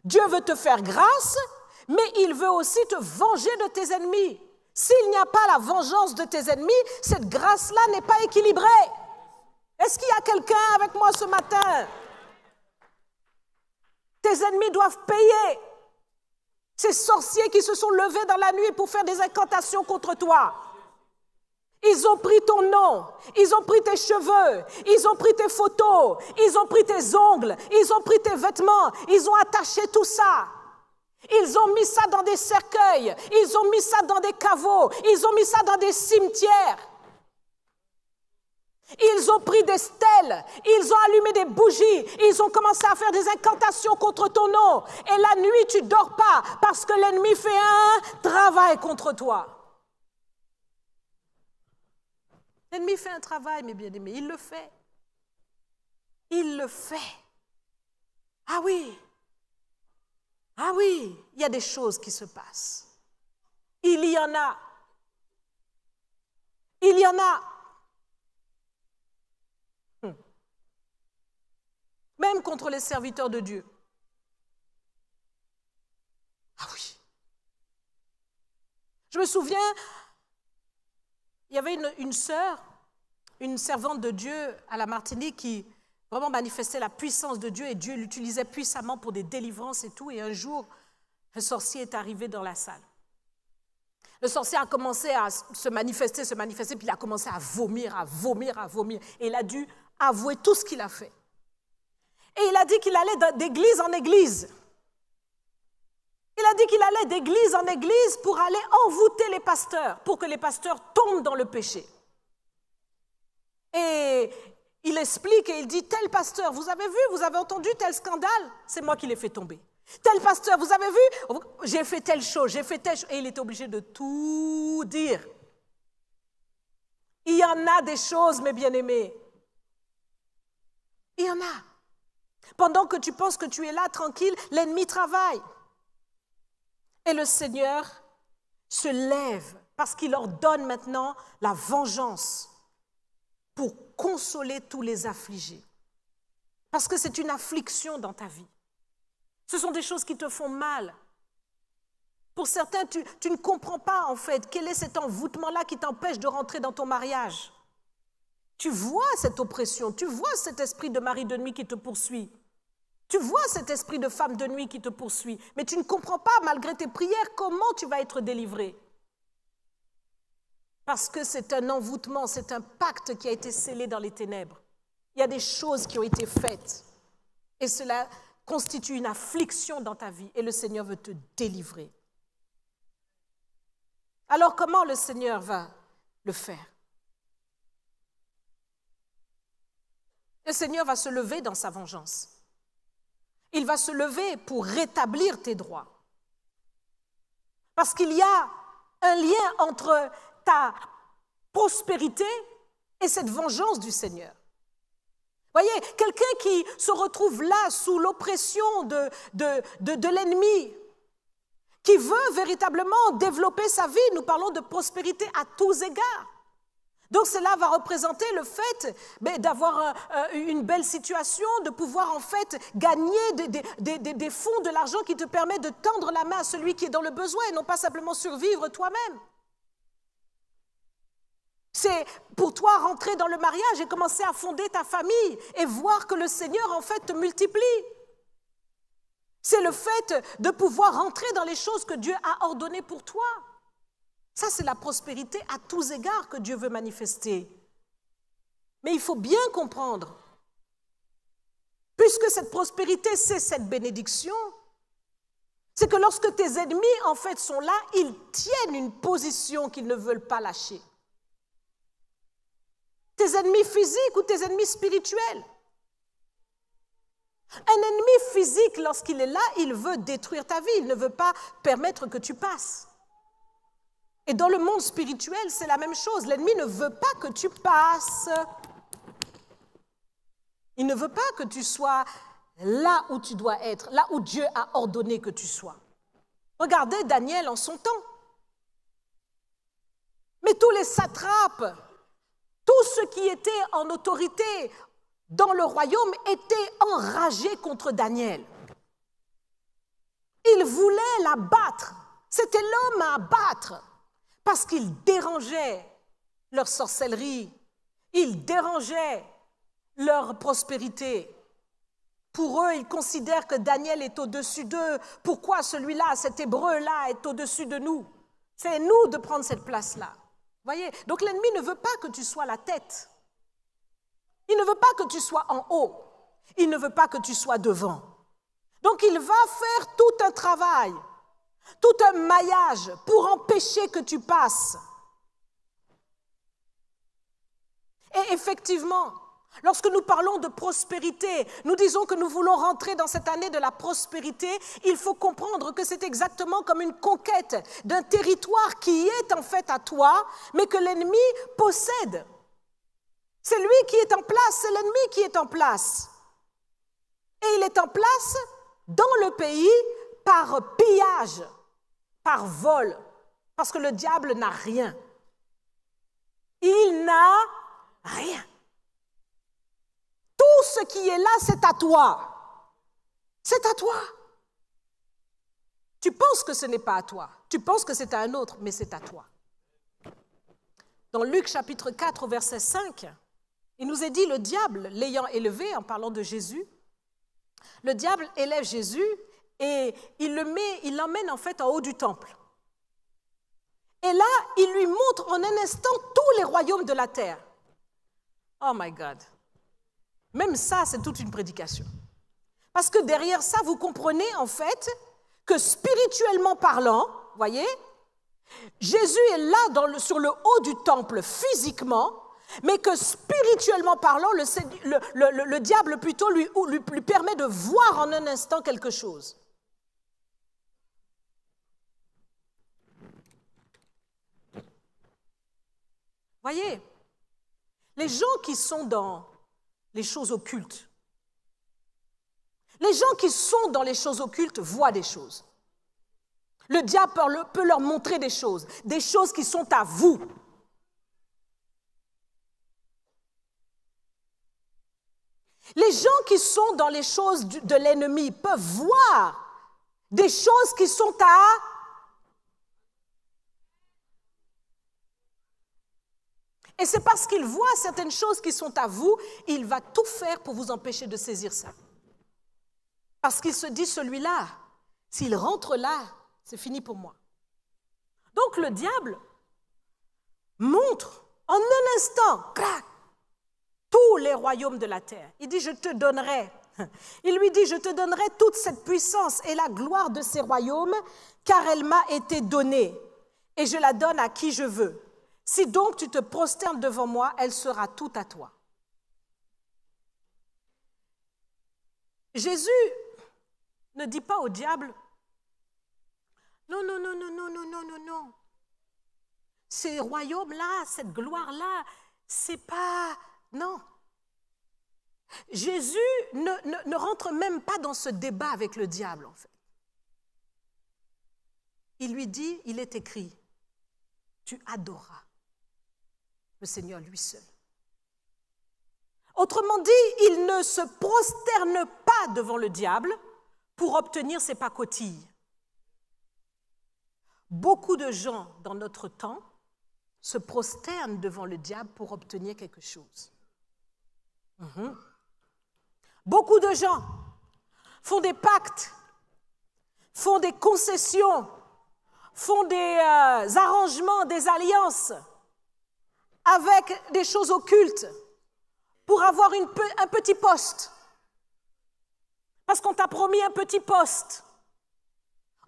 Dieu veut te faire grâce, mais il veut aussi te venger de tes ennemis. S'il n'y a pas la vengeance de tes ennemis, cette grâce-là n'est pas équilibrée. Est-ce qu'il y a quelqu'un avec moi ce matin? Tes ennemis doivent payer. Ces sorciers qui se sont levés dans la nuit pour faire des incantations contre toi. Ils ont pris ton nom, ils ont pris tes cheveux, ils ont pris tes photos, ils ont pris tes ongles, ils ont pris tes vêtements, ils ont attaché tout ça. Ils ont mis ça dans des cercueils, ils ont mis ça dans des caveaux, ils ont mis ça dans des cimetières. Ils ont pris des stèles, ils ont allumé des bougies, ils ont commencé à faire des incantations contre ton nom. Et la nuit, tu ne dors pas parce que l'ennemi fait un travail contre toi. L'ennemi fait un travail, mes bien-aimés, il le fait. Il le fait. Ah oui, il y a des choses qui se passent. Il y en a. Il y en a. Même contre les serviteurs de Dieu. Ah oui. Je me souviens, il y avait une sœur, une servante de Dieu à la Martinique qui vraiment manifestait la puissance de Dieu et Dieu l'utilisait puissamment pour des délivrances et tout. Et un jour, un sorcier est arrivé dans la salle. Le sorcier a commencé à se manifester, puis il a commencé à vomir. Et il a dû avouer tout ce qu'il a fait. Et il a dit qu'il allait d'église en église. Il a dit qu'il allait d'église en église pour aller envoûter les pasteurs, pour que les pasteurs tombent dans le péché. Et il explique et il dit, tel pasteur, vous avez vu, vous avez entendu tel scandale, c'est moi qui l'ai fait tomber. Tel pasteur, vous avez vu, j'ai fait telle chose, et il était obligé de tout dire. Il y en a des choses, mes bien-aimés. Il y en a. Pendant que tu penses que tu es là tranquille, l'ennemi travaille. Et le Seigneur se lève parce qu'il ordonne maintenant la vengeance pour consoler tous les affligés. Parce que c'est une affliction dans ta vie. Ce sont des choses qui te font mal. Pour certains, tu ne comprends pas en fait quel est cet envoûtement-là qui t'empêche de rentrer dans ton mariage. Tu vois cette oppression, tu vois cet esprit de mari de nuit qui te poursuit. Tu vois cet esprit de femme de nuit qui te poursuit, mais tu ne comprends pas, malgré tes prières, comment tu vas être délivré. Parce que c'est un envoûtement, c'est un pacte qui a été scellé dans les ténèbres. Il y a des choses qui ont été faites et cela constitue une affliction dans ta vie et le Seigneur veut te délivrer. Alors comment le Seigneur va le faire? Le Seigneur va se lever dans sa vengeance. Il va se lever pour rétablir tes droits. Parce qu'il y a un lien entre ta prospérité et cette vengeance du Seigneur. Voyez, quelqu'un qui se retrouve là sous l'oppression de l'ennemi, qui veut véritablement développer sa vie, nous parlons de prospérité à tous égards. Donc cela va représenter le fait d'avoir une belle situation, de pouvoir en fait gagner des fonds, de l'argent qui te permet de tendre la main à celui qui est dans le besoin et non pas simplement survivre toi-même. C'est pour toi rentrer dans le mariage et commencer à fonder ta famille et voir que le Seigneur en fait te multiplie. C'est le fait de pouvoir rentrer dans les choses que Dieu a ordonnées pour toi. Ça, c'est la prospérité à tous égards que Dieu veut manifester. Mais il faut bien comprendre, puisque cette prospérité, c'est cette bénédiction, c'est que lorsque tes ennemis, en fait, sont là, ils tiennent une position qu'ils ne veulent pas lâcher. Tes ennemis physiques ou tes ennemis spirituels. Un ennemi physique, lorsqu'il est là, il veut détruire ta vie, il ne veut pas permettre que tu passes. Et dans le monde spirituel, c'est la même chose. L'ennemi ne veut pas que tu passes. Il ne veut pas que tu sois là où tu dois être, là où Dieu a ordonné que tu sois. Regardez Daniel en son temps. Mais tous les satrapes, tous ceux qui étaient en autorité dans le royaume étaient enragés contre Daniel. Ils voulaient l'abattre. C'était l'homme à abattre. Parce qu'il dérangeait leur sorcellerie, il dérangeait leur prospérité. Pour eux, ils considèrent que Daniel est au-dessus d'eux. Pourquoi celui-là, cet Hébreu-là, est au-dessus de nous? C'est nous de prendre cette place-là. Voyez? Donc l'ennemi ne veut pas que tu sois la tête. Il ne veut pas que tu sois en haut. Il ne veut pas que tu sois devant. Donc il va faire tout un travail, tout un maillage pour empêcher que tu passes. Et effectivement, lorsque nous parlons de prospérité, nous disons que nous voulons rentrer dans cette année de la prospérité, il faut comprendre que c'est exactement comme une conquête d'un territoire qui est en fait à toi, mais que l'ennemi possède. C'est lui qui est en place, c'est l'ennemi qui est en place. Et il est en place dans le pays par pillage, par vol, parce que le diable n'a rien. Il n'a rien. Tout ce qui est là, c'est à toi. C'est à toi. Tu penses que ce n'est pas à toi. Tu penses que c'est à un autre, mais c'est à toi. Dans Luc chapitre 4, verset 5, il nous est dit, le diable l'ayant élevé, en parlant de Jésus, le diable élève Jésus et il l'emmène en fait en haut du temple. Et là, il lui montre en un instant tous les royaumes de la terre. Oh my God. Même ça, c'est toute une prédication. Parce que derrière ça, vous comprenez en fait que spirituellement parlant, voyez, Jésus est là sur le haut du temple physiquement, mais que spirituellement parlant, le diable plutôt lui permet de voir en un instant quelque chose. Voyez, les gens qui sont dans les choses occultes, les gens qui sont dans les choses occultes voient des choses. Le diable peut leur montrer des choses qui sont à vous. Les gens qui sont dans les choses de l'ennemi peuvent voir des choses qui sont à... Et c'est parce qu'il voit certaines choses qui sont à vous, il va tout faire pour vous empêcher de saisir ça. Parce qu'il se dit, celui-là, s'il rentre là, c'est fini pour moi. Donc le diable montre en un instant, crac, tous les royaumes de la terre. Il dit, je te donnerai. Il lui dit, je te donnerai toute cette puissance et la gloire de ces royaumes, car elle m'a été donnée, et je la donne à qui je veux. Si donc tu te prosternes devant moi, elle sera toute à toi. Jésus ne dit pas au diable, non, non, non, non, non, non, non, non, non. Ces royaumes-là, cette gloire-là, c'est pas... Non. Jésus ne rentre même pas dans ce débat avec le diable, en fait. Il lui dit, il est écrit, tu adoreras le Seigneur lui seul. Autrement dit, il ne se prosterne pas devant le diable pour obtenir ses pacotilles. Beaucoup de gens dans notre temps se prosternent devant le diable pour obtenir quelque chose. Beaucoup de gens font des pactes, font des concessions, font des arrangements, des alliances avec des choses occultes pour avoir un petit poste. Parce qu'on t'a promis un petit poste.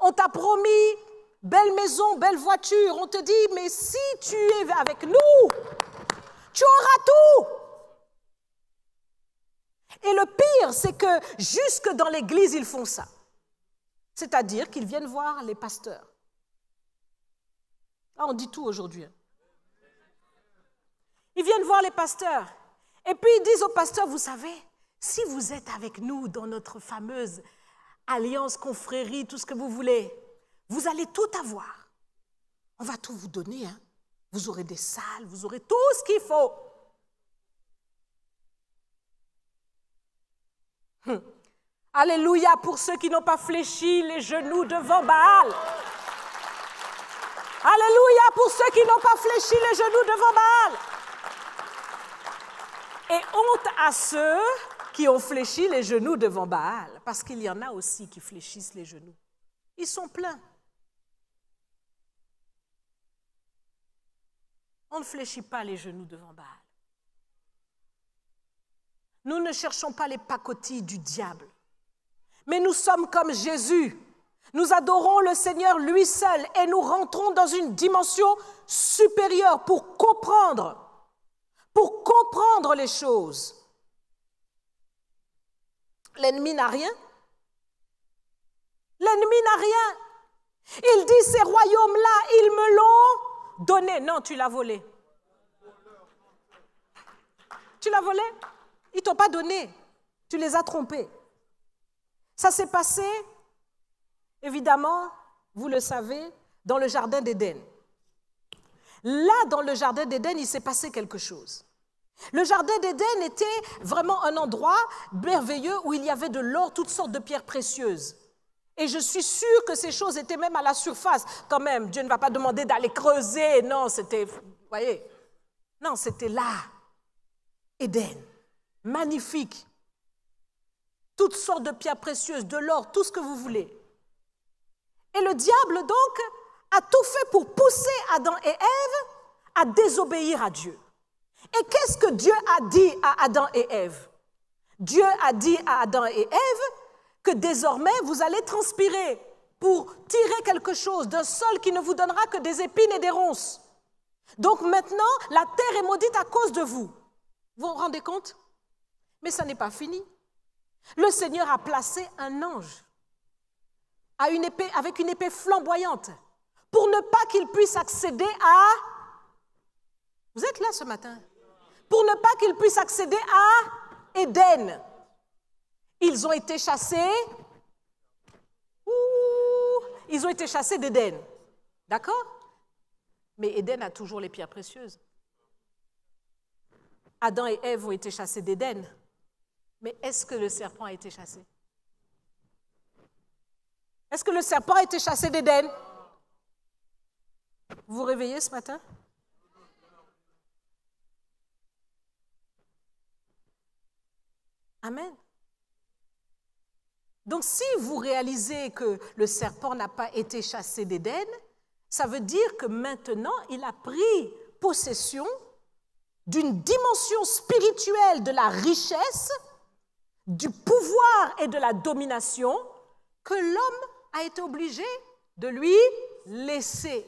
On t'a promis belle maison, belle voiture. On te dit, mais si tu es avec nous, tu auras tout. Et le pire, c'est que jusque dans l'église, ils font ça. C'est-à-dire qu'ils viennent voir les pasteurs. Ah, on dit tout aujourd'hui. Ils viennent voir les pasteurs. Et puis ils disent aux pasteurs, vous savez, si vous êtes avec nous dans notre fameuse alliance, confrérie, tout ce que vous voulez, vous allez tout avoir. On va tout vous donner. Hein. Vous aurez des salles, vous aurez tout ce qu'il faut. Alléluia pour ceux qui n'ont pas fléchi les genoux devant Baal. Alléluia pour ceux qui n'ont pas fléchi les genoux devant Baal. Et honte à ceux qui ont fléchi les genoux devant Baal, parce qu'il y en a aussi qui fléchissent les genoux. Ils sont pleins. On ne fléchit pas les genoux devant Baal. Nous ne cherchons pas les pacotilles du diable, mais nous sommes comme Jésus. Nous adorons le Seigneur lui seul et nous rentrons dans une dimension supérieure pour comprendre les choses. L'ennemi n'a rien. L'ennemi n'a rien. Il dit, ces royaumes-là, ils me l'ont donné. Non, tu l'as volé. Tu l'as volé? Ils ne t'ont pas donné. Tu les as trompés. Ça s'est passé, évidemment, vous le savez, dans le jardin d'Éden. Là, dans le jardin d'Éden, il s'est passé quelque chose. Le jardin d'Éden était vraiment un endroit merveilleux où il y avait de l'or, toutes sortes de pierres précieuses. Et je suis sûre que ces choses étaient même à la surface. Quand même, Dieu ne va pas demander d'aller creuser. Non, c'était, vous voyez, non, c'était là. Éden, magnifique. Toutes sortes de pierres précieuses, de l'or, tout ce que vous voulez. Et le diable, donc, a tout fait pour pousser Adam et Ève à désobéir à Dieu. Et qu'est-ce que Dieu a dit à Adam et Ève? Dieu a dit à Adam et Ève que désormais, vous allez transpirer pour tirer quelque chose d'un sol qui ne vous donnera que des épines et des ronces. Donc maintenant, la terre est maudite à cause de vous. Vous vous rendez compte? Mais ça n'est pas fini. Le Seigneur a placé un ange avec une épée flamboyante pour ne pas qu'il puisse accéder à... Vous êtes là ce matin? Pour ne pas qu'il puisse accéder à Éden. Ils ont été chassés. Ils ont été chassés d'Éden. D'accord? Mais Éden a toujours les pierres précieuses. Adam et Ève ont été chassés d'Éden. Mais est-ce que le serpent a été chassé? Est-ce que le serpent a été chassé d'Éden? Vous vous réveillez ce matin? Amen. Donc si vous réalisez que le serpent n'a pas été chassé d'Éden, ça veut dire que maintenant il a pris possession d'une dimension spirituelle de la richesse, du pouvoir et de la domination que l'homme a été obligé de lui laisser.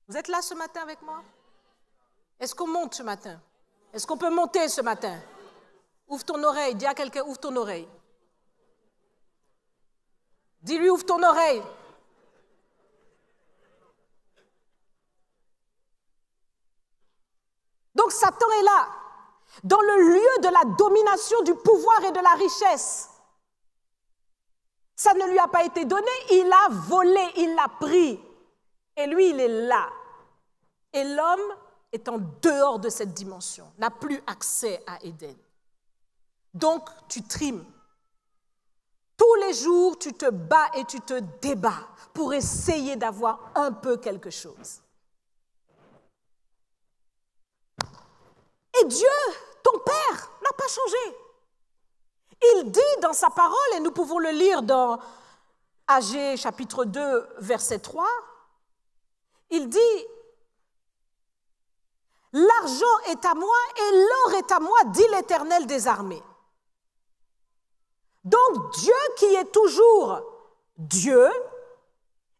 Vous êtes là ce matin avec moi? Est-ce qu'on monte ce matin? Est-ce qu'on peut monter ce matin? Ouvre ton oreille, dis à quelqu'un, ouvre ton oreille. Dis-lui, ouvre ton oreille. Donc Satan est là, dans le lieu de la domination, du pouvoir et de la richesse. Ça ne lui a pas été donné, il a volé, il l'a pris. Et lui, il est là. Et l'homme est en dehors de cette dimension, n'a plus accès à Éden. Donc, tu trimes. Tous les jours, tu te bats et tu te débats pour essayer d'avoir un peu quelque chose. Et Dieu, ton Père, n'a pas changé. Il dit dans sa parole, et nous pouvons le lire dans Agée chapitre 2, verset 3, il dit « L'argent est à moi et l'or est à moi, dit l'Éternel des armées. » Donc Dieu qui est toujours Dieu,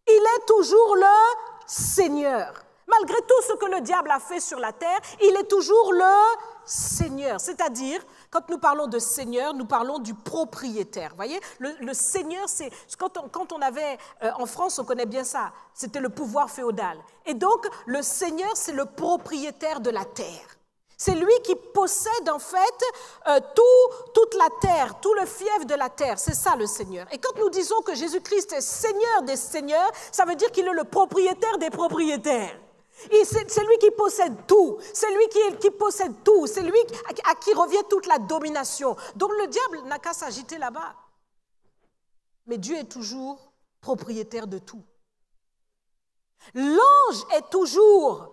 il est toujours le Seigneur. Malgré tout ce que le diable a fait sur la terre, il est toujours le Seigneur. C'est-à-dire, quand nous parlons de Seigneur, nous parlons du propriétaire. Vous voyez, le Seigneur, c'est quand on avait, en France, on connaît bien ça, c'était le pouvoir féodal. Et donc, le Seigneur, c'est le propriétaire de la terre. C'est lui qui possède en fait toute la terre, tout le fief de la terre. C'est ça le Seigneur. Et quand nous disons que Jésus-Christ est Seigneur des seigneurs, ça veut dire qu'il est le propriétaire des propriétaires. C'est lui qui possède tout, c'est lui qui possède tout, c'est lui à qui revient toute la domination. Donc le diable n'a qu'à s'agiter là-bas. Mais Dieu est toujours propriétaire de tout. L'ange est toujours...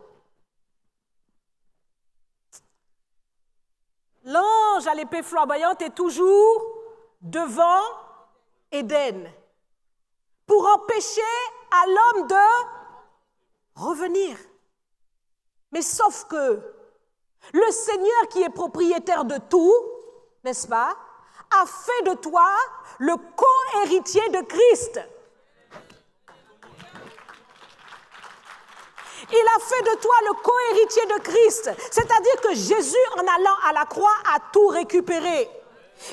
L'ange à l'épée flamboyante est toujours devant Éden pour empêcher à l'homme de revenir. Mais sauf que le Seigneur qui est propriétaire de tout, n'est-ce pas, a fait de toi le co-héritier de Christ. Il a fait de toi le co-héritier de Christ. C'est-à-dire que Jésus, en allant à la croix, a tout récupéré.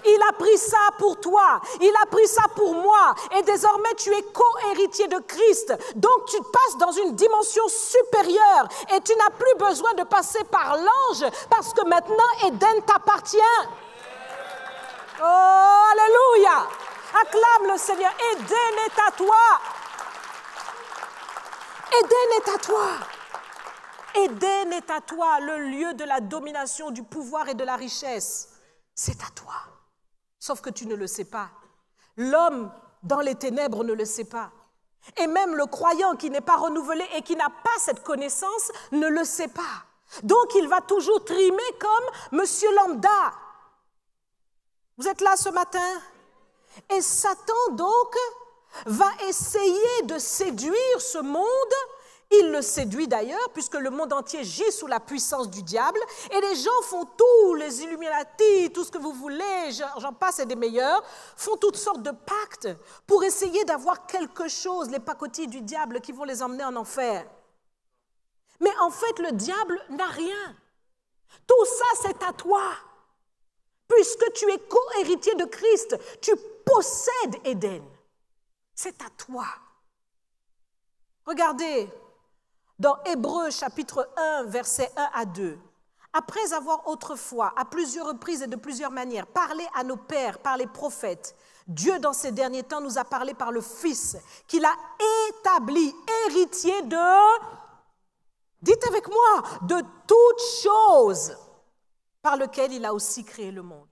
Il a pris ça pour toi, il a pris ça pour moi, et désormais tu es co-héritier de Christ. Donc tu passes dans une dimension supérieure et tu n'as plus besoin de passer par l'ange parce que maintenant Éden t'appartient. Oh, alléluia! Acclame le Seigneur. Éden est à toi. Éden est à toi. Éden est à toi, le lieu de la domination, du pouvoir et de la richesse. C'est à toi. Sauf que tu ne le sais pas. L'homme dans les ténèbres ne le sait pas. Et même le croyant qui n'est pas renouvelé et qui n'a pas cette connaissance ne le sait pas. Donc il va toujours trimer comme Monsieur Lambda. Vous êtes là ce matin? Et Satan donc va essayer de séduire ce monde. Il le séduit d'ailleurs, puisque le monde entier gît sous la puissance du diable, et les gens font tout, les Illuminati, tout ce que vous voulez, j'en passe et des meilleurs, font toutes sortes de pactes pour essayer d'avoir quelque chose, les pacotilles du diable qui vont les emmener en enfer. Mais en fait, le diable n'a rien. Tout ça, c'est à toi. Puisque tu es co-héritier de Christ, tu possèdes Éden. C'est à toi. Regardez, dans Hébreux chapitre 1, versets 1 à 2, après avoir autrefois, à plusieurs reprises et de plusieurs manières, parlé à nos pères par les prophètes, Dieu dans ces derniers temps nous a parlé par le Fils, qu'il a établi héritier de, dites avec moi, de toutes choses, par lequel il a aussi créé le monde.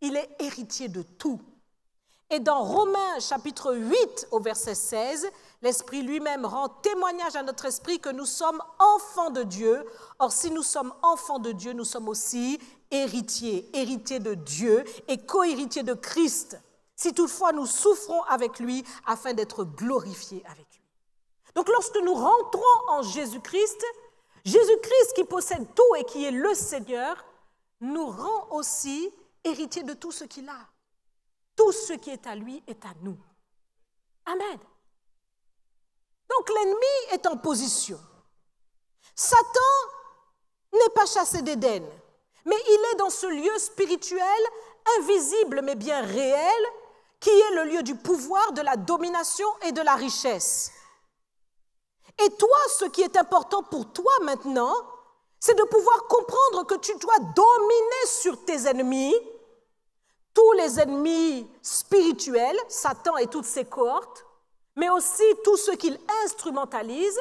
Il est héritier de tout. Et dans Romains chapitre 8 au verset 16, l'Esprit lui-même rend témoignage à notre esprit que nous sommes enfants de Dieu. Or, si nous sommes enfants de Dieu, nous sommes aussi héritiers, héritiers de Dieu et co-héritiers de Christ. Si toutefois nous souffrons avec lui afin d'être glorifiés avec lui. Donc, lorsque nous rentrons en Jésus-Christ, Jésus-Christ qui possède tout et qui est le Seigneur, nous rend aussi héritiers de tout ce qu'il a. Tout ce qui est à lui est à nous. Amen. Donc l'ennemi est en position. Satan n'est pas chassé d'Éden, mais il est dans ce lieu spirituel, invisible mais bien réel, qui est le lieu du pouvoir, de la domination et de la richesse. Et toi, ce qui est important pour toi maintenant, c'est de pouvoir comprendre que tu dois dominer sur tes ennemis, tous les ennemis spirituels, Satan et toutes ses cohortes, mais aussi tous ceux qu'il instrumentalise.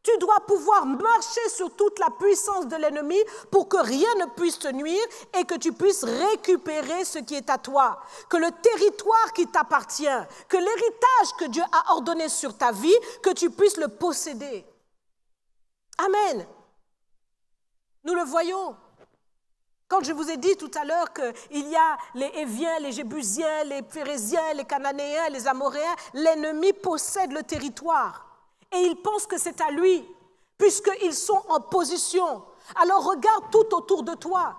Tu dois pouvoir marcher sur toute la puissance de l'ennemi pour que rien ne puisse te nuire et que tu puisses récupérer ce qui est à toi, que le territoire qui t'appartient, que l'héritage que Dieu a ordonné sur ta vie, que tu puisses le posséder. Amen. Nous le voyons. Quand je vous ai dit tout à l'heure qu'il y a les Héviens, les Jébusiens, les Phérésiens, les Cananéens, les Amoréens, l'ennemi possède le territoire. Et il pense que c'est à lui, puisqu'ils sont en position. Alors regarde tout autour de toi.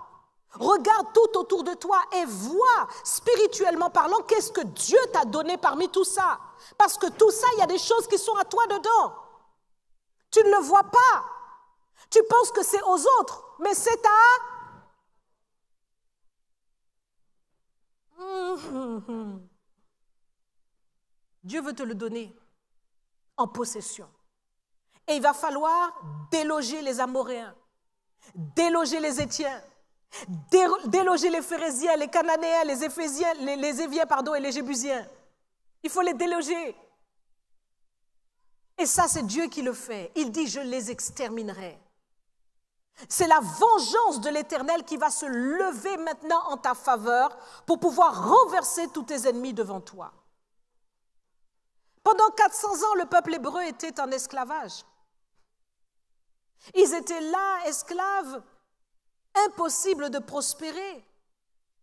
Regarde tout autour de toi et vois, spirituellement parlant, qu'est-ce que Dieu t'a donné parmi tout ça. Parce que tout ça, il y a des choses qui sont à toi dedans. Tu ne le vois pas. Tu penses que c'est aux autres, mais c'est à... Dieu veut te le donner en possession. Et il va falloir déloger les Amoréens, déloger les Héthiens, déloger les Phérésiens, les Cananéens, les Éphésiens, les Héviens, et les Jébusiens. Il faut les déloger. Et ça, c'est Dieu qui le fait. Il dit, je les exterminerai. C'est la vengeance de l'Éternel qui va se lever maintenant en ta faveur pour pouvoir renverser tous tes ennemis devant toi. Pendant 400 ans, le peuple hébreu était en esclavage. Ils étaient là, esclaves, impossible de prospérer.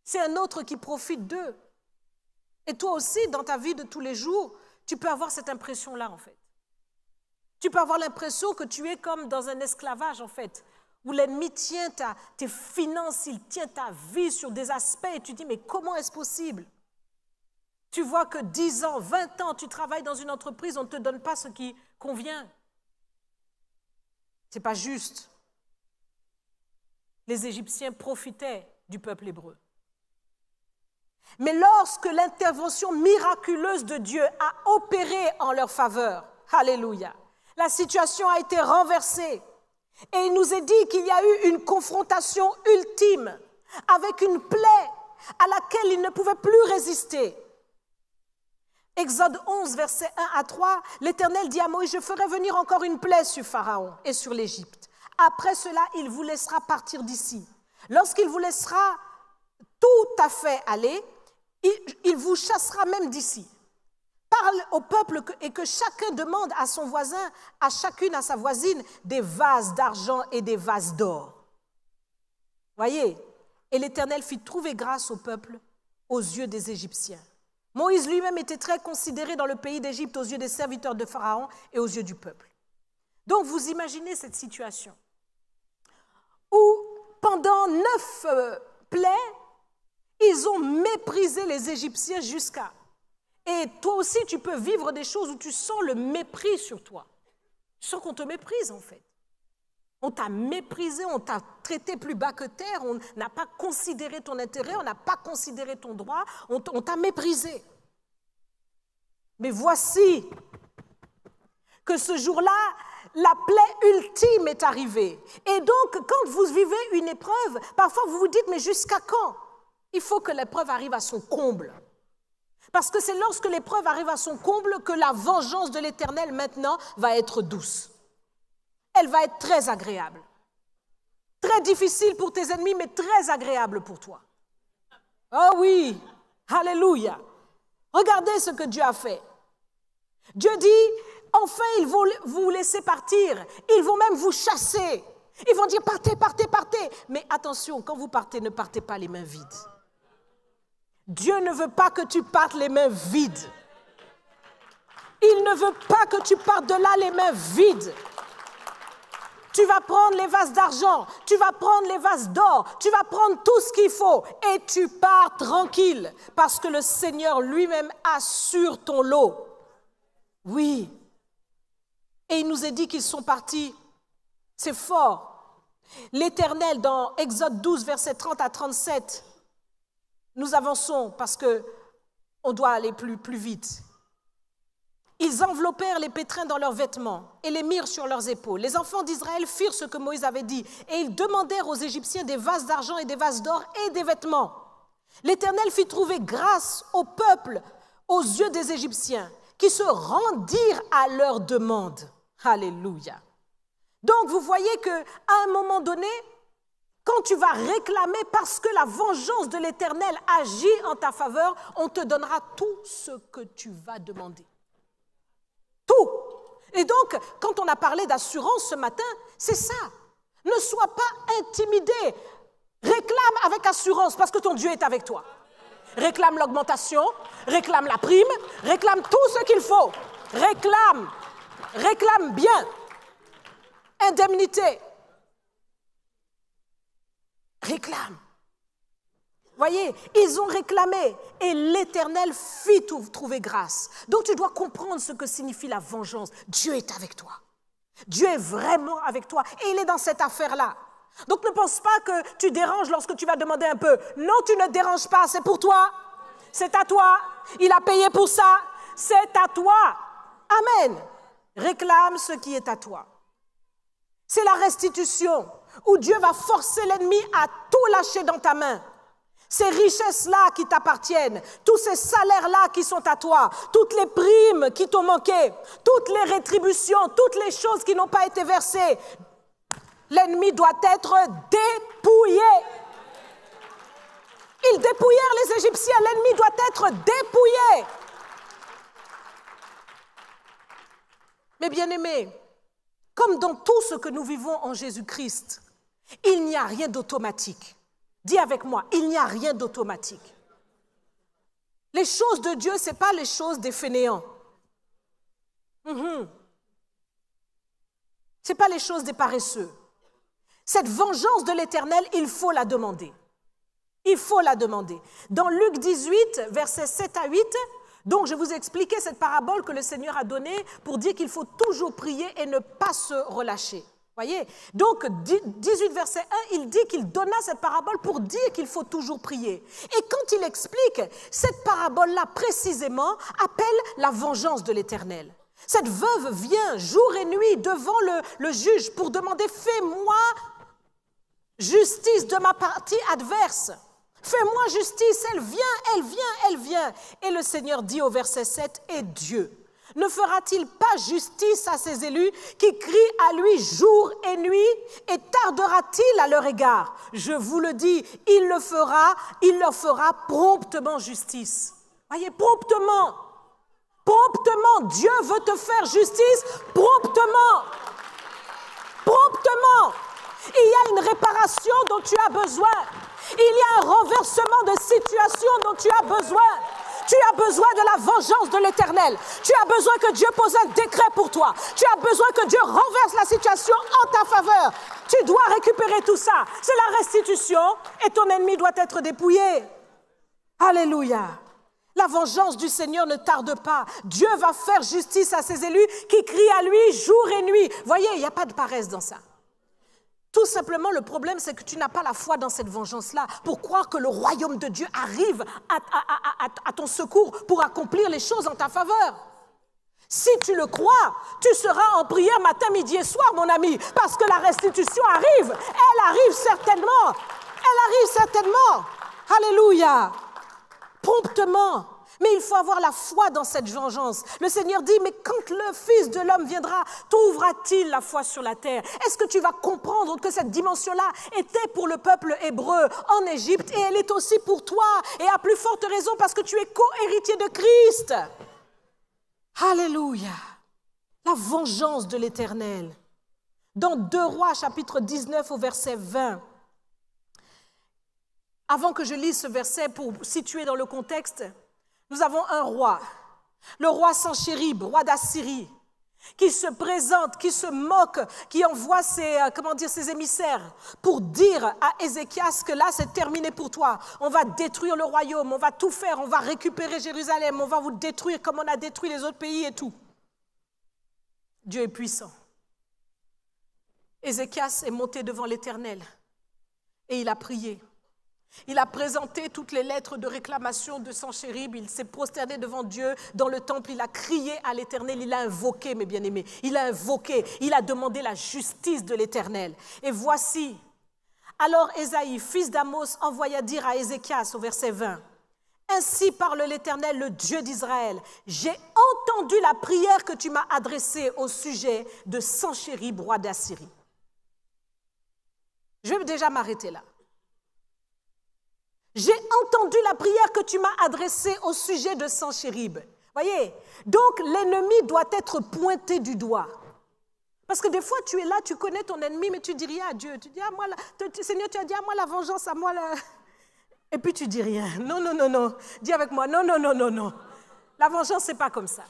C'est un autre qui profite d'eux. Et toi aussi, dans ta vie de tous les jours, tu peux avoir cette impression-là, en fait. Tu peux avoir l'impression que tu es comme dans un esclavage, en fait, où l'ennemi tient tes finances, il tient ta vie sur des aspects, et tu dis, mais comment est-ce possible? Tu vois que 10 ans, 20 ans, tu travailles dans une entreprise, on ne te donne pas ce qui convient. Ce n'est pas juste. Les Égyptiens profitaient du peuple hébreu. Mais lorsque l'intervention miraculeuse de Dieu a opéré en leur faveur, alléluia, la situation a été renversée. Et il nous est dit qu'il y a eu une confrontation ultime avec une plaie à laquelle ils ne pouvaient plus résister. Exode 11, versets 1 à 3, l'Éternel dit à Moïse, « Je ferai venir encore une plaie sur Pharaon et sur l'Égypte. Après cela, il vous laissera partir d'ici. Lorsqu'il vous laissera tout à fait aller, il vous chassera même d'ici. Parle au peuple et que chacun demande à son voisin, à chacune, à sa voisine, des vases d'argent et des vases d'or. » Voyez, et l'Éternel fit trouver grâce au peuple aux yeux des Égyptiens. Moïse lui-même était très considéré dans le pays d'Égypte aux yeux des serviteurs de Pharaon et aux yeux du peuple. Donc vous imaginez cette situation où pendant 9 plaies, ils ont méprisé les Égyptiens jusqu'à... Et toi aussi, tu peux vivre des choses où tu sens le mépris sur toi. Tu sens qu'on te méprise en fait. On t'a méprisé, on t'a traité plus bas que terre, on n'a pas considéré ton intérêt, on n'a pas considéré ton droit, on t'a méprisé. Mais voici que ce jour-là, la plaie ultime est arrivée. Et donc, quand vous vivez une épreuve, parfois vous vous dites, mais jusqu'à quand? Il faut que l'épreuve arrive à son comble. Parce que c'est lorsque l'épreuve arrive à son comble que la vengeance de l'Éternel maintenant va être douce. Elle va être très agréable. Très difficile pour tes ennemis, mais très agréable pour toi. Oh oui, alléluia. Regardez ce que Dieu a fait. Dieu dit, enfin ils vont vous laisser partir. Ils vont même vous chasser. Ils vont dire, partez, partez, partez. Mais attention, quand vous partez, ne partez pas les mains vides. Dieu ne veut pas que tu partes les mains vides. Il ne veut pas que tu partes de là les mains vides. Tu vas prendre les vases d'argent, tu vas prendre les vases d'or, tu vas prendre tout ce qu'il faut et tu pars tranquille parce que le Seigneur lui-même assure ton lot. Oui. Et il nous est dit qu'ils sont partis. C'est fort. L'Éternel, dans Exode 12, versets 30 à 37, nous avançons parce qu'on doit aller plus vite. Ils enveloppèrent les pétrins dans leurs vêtements et les mirent sur leurs épaules. Les enfants d'Israël firent ce que Moïse avait dit et ils demandèrent aux Égyptiens des vases d'argent et des vases d'or et des vêtements. L'Éternel fit trouver grâce au peuple aux yeux des Égyptiens qui se rendirent à leur demande. Alléluia. Donc vous voyez qu'à un moment donné, quand tu vas réclamer parce que la vengeance de l'Éternel agit en ta faveur, on te donnera tout ce que tu vas demander. Tout. Et donc, quand on a parlé d'assurance ce matin, c'est ça. Ne sois pas intimidé. Réclame avec assurance parce que ton Dieu est avec toi. Réclame l'augmentation, réclame la prime, réclame tout ce qu'il faut. Réclame. Réclame bien. Indemnité. Réclame. Voyez, ils ont réclamé et l'Éternel fit trouver grâce. Donc tu dois comprendre ce que signifie la vengeance. Dieu est avec toi. Dieu est vraiment avec toi et il est dans cette affaire-là. Donc ne pense pas que tu déranges lorsque tu vas demander un peu. Non, tu ne déranges pas, c'est pour toi. C'est à toi. Il a payé pour ça. C'est à toi. Amen. Réclame ce qui est à toi. C'est la restitution où Dieu va forcer l'ennemi à tout lâcher dans ta main. Ces richesses-là qui t'appartiennent, tous ces salaires-là qui sont à toi, toutes les primes qui t'ont manqué, toutes les rétributions, toutes les choses qui n'ont pas été versées, l'ennemi doit être dépouillé. Ils dépouillèrent les Égyptiens, l'ennemi doit être dépouillé. Mes bien-aimés, comme dans tout ce que nous vivons en Jésus-Christ, il n'y a rien d'automatique. Dis avec moi, il n'y a rien d'automatique. Les choses de Dieu, ce n'est pas les choses des fainéants. Ce n'est pas les choses des paresseux. Cette vengeance de l'Éternel, il faut la demander. Il faut la demander. Dans Luc 18, versets 7 à 8, donc je vous ai expliqué cette parabole que le Seigneur a donnée pour dire qu'il faut toujours prier et ne pas se relâcher. Voyez? Donc, 18 verset 1, il dit qu'il donna cette parabole pour dire qu'il faut toujours prier. Et quand il explique, cette parabole-là précisément appelle la vengeance de l'Éternel. Cette veuve vient jour et nuit devant le juge pour demander « Fais-moi justice de ma partie adverse. Fais-moi justice. » Elle vient, elle vient, elle vient. Et le Seigneur dit au verset 7 « Et Dieu ne fera-t-il pas justice à ses élus qui crient à lui jour et nuit et tardera-t-il à leur égard? Je vous le dis, il leur fera promptement justice. » Voyez, promptement. Promptement, Dieu veut te faire justice promptement. Promptement. Il y a une réparation dont tu as besoin. Il y a un renversement de situation dont tu as besoin. Tu as besoin de la vengeance de l'Éternel. Tu as besoin que Dieu pose un décret pour toi. Tu as besoin que Dieu renverse la situation en ta faveur. Tu dois récupérer tout ça. C'est la restitution et ton ennemi doit être dépouillé. Alléluia. La vengeance du Seigneur ne tarde pas. Dieu va faire justice à ses élus qui crient à lui jour et nuit. Voyez, il n'y a pas de paresse dans ça. Tout simplement, le problème, c'est que tu n'as pas la foi dans cette vengeance-là pour croire que le royaume de Dieu arrive à ton secours pour accomplir les choses en ta faveur. Si tu le crois, tu seras en prière matin, midi et soir, mon ami, parce que la restitution arrive. Elle arrive certainement. Elle arrive certainement. Alléluia. Promptement. Mais il faut avoir la foi dans cette vengeance. Le Seigneur dit, mais quand le Fils de l'homme viendra, trouvera-t-il la foi sur la terre? Est-ce que tu vas comprendre que cette dimension-là était pour le peuple hébreu en Égypte et elle est aussi pour toi? Et à plus forte raison parce que tu es co-héritier de Christ. Alléluia. La vengeance de l'Éternel. Dans 2 Rois, chapitre 19 au verset 20. Avant que je lise ce verset pour situer dans le contexte, nous avons un roi, le roi Sanchérib, roi d'Assyrie, qui se présente, qui se moque, qui envoie ses émissaires pour dire à Ézéchias que là, c'est terminé pour toi. On va détruire le royaume, on va tout faire, on va récupérer Jérusalem, on va vous détruire comme on a détruit les autres pays et tout. Dieu est puissant. Ézéchias est monté devant l'Éternel et il a prié. Il a présenté toutes les lettres de réclamation de Sanchérib. Il s'est prosterné devant Dieu dans le temple. Il a crié à l'Éternel. Il a invoqué, mes bien-aimés. Il a invoqué. Il a demandé la justice de l'Éternel. Et voici. Alors Ésaïe, fils d'Amos, envoya dire à Ézéchias au verset 20. Ainsi parle l'Éternel, le Dieu d'Israël. J'ai entendu la prière que tu m'as adressée au sujet de Sanchérib, roi d'Assyrie. Je vais déjà m'arrêter là. J'ai entendu la prière que tu m'as adressée au sujet de Sanchérib. Voyez, donc l'ennemi doit être pointé du doigt. Parce que des fois, tu es là, tu connais ton ennemi, mais tu ne dis rien à Dieu. Tu dis, ah, moi, Seigneur, tu as dit, à moi la vengeance, à moi la... Et puis tu dis rien. Non, non, non, non. Dis avec moi, non, non, non, non, non. La vengeance, ce n'est pas comme ça.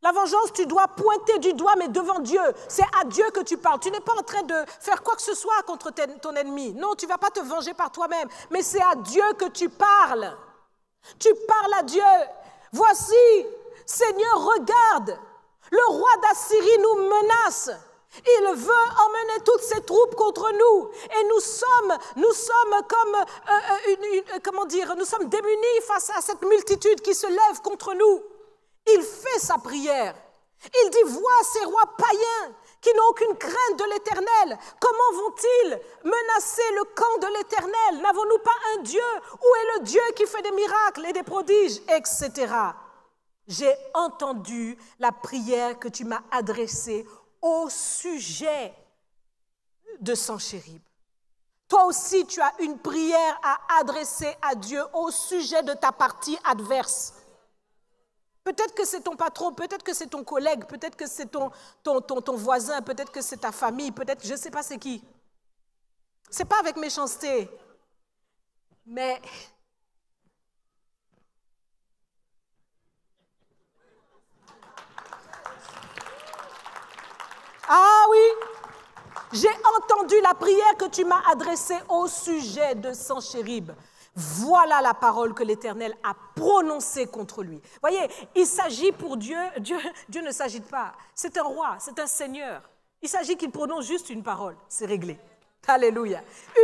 La vengeance, tu dois pointer du doigt, mais devant Dieu. C'est à Dieu que tu parles. Tu n'es pas en train de faire quoi que ce soit contre ton ennemi. Non, tu ne vas pas te venger par toi-même. Mais c'est à Dieu que tu parles. Tu parles à Dieu. Voici, Seigneur, regarde. Le roi d'Assyrie nous menace. Il veut emmener toutes ses troupes contre nous. Et nous sommes comme, nous sommes démunis face à cette multitude qui se lève contre nous. Il fait sa prière. Il dit, vois ces rois païens qui n'ont aucune crainte de l'Éternel. Comment vont-ils menacer le camp de l'Éternel? N'avons-nous pas un Dieu? Où est le Dieu qui fait des miracles et des prodiges, etc. J'ai entendu la prière que tu m'as adressée au sujet de Sanchérib. Toi aussi, tu as une prière à adresser à Dieu au sujet de ta partie adverse. Peut-être que c'est ton patron, peut-être que c'est ton collègue, peut-être que c'est ton voisin, peut-être que c'est ta famille, peut-être, je ne sais pas c'est qui. Ce n'est pas avec méchanceté, mais ah oui, j'ai entendu la prière que tu m'as adressée au sujet de Sanchérib. Voilà la parole que l'Éternel a prononcée contre lui. Voyez, il s'agit pour Dieu, Dieu ne s'agite pas. C'est un roi, c'est un seigneur. Il s'agit qu'il prononce juste une parole, c'est réglé. Alléluia.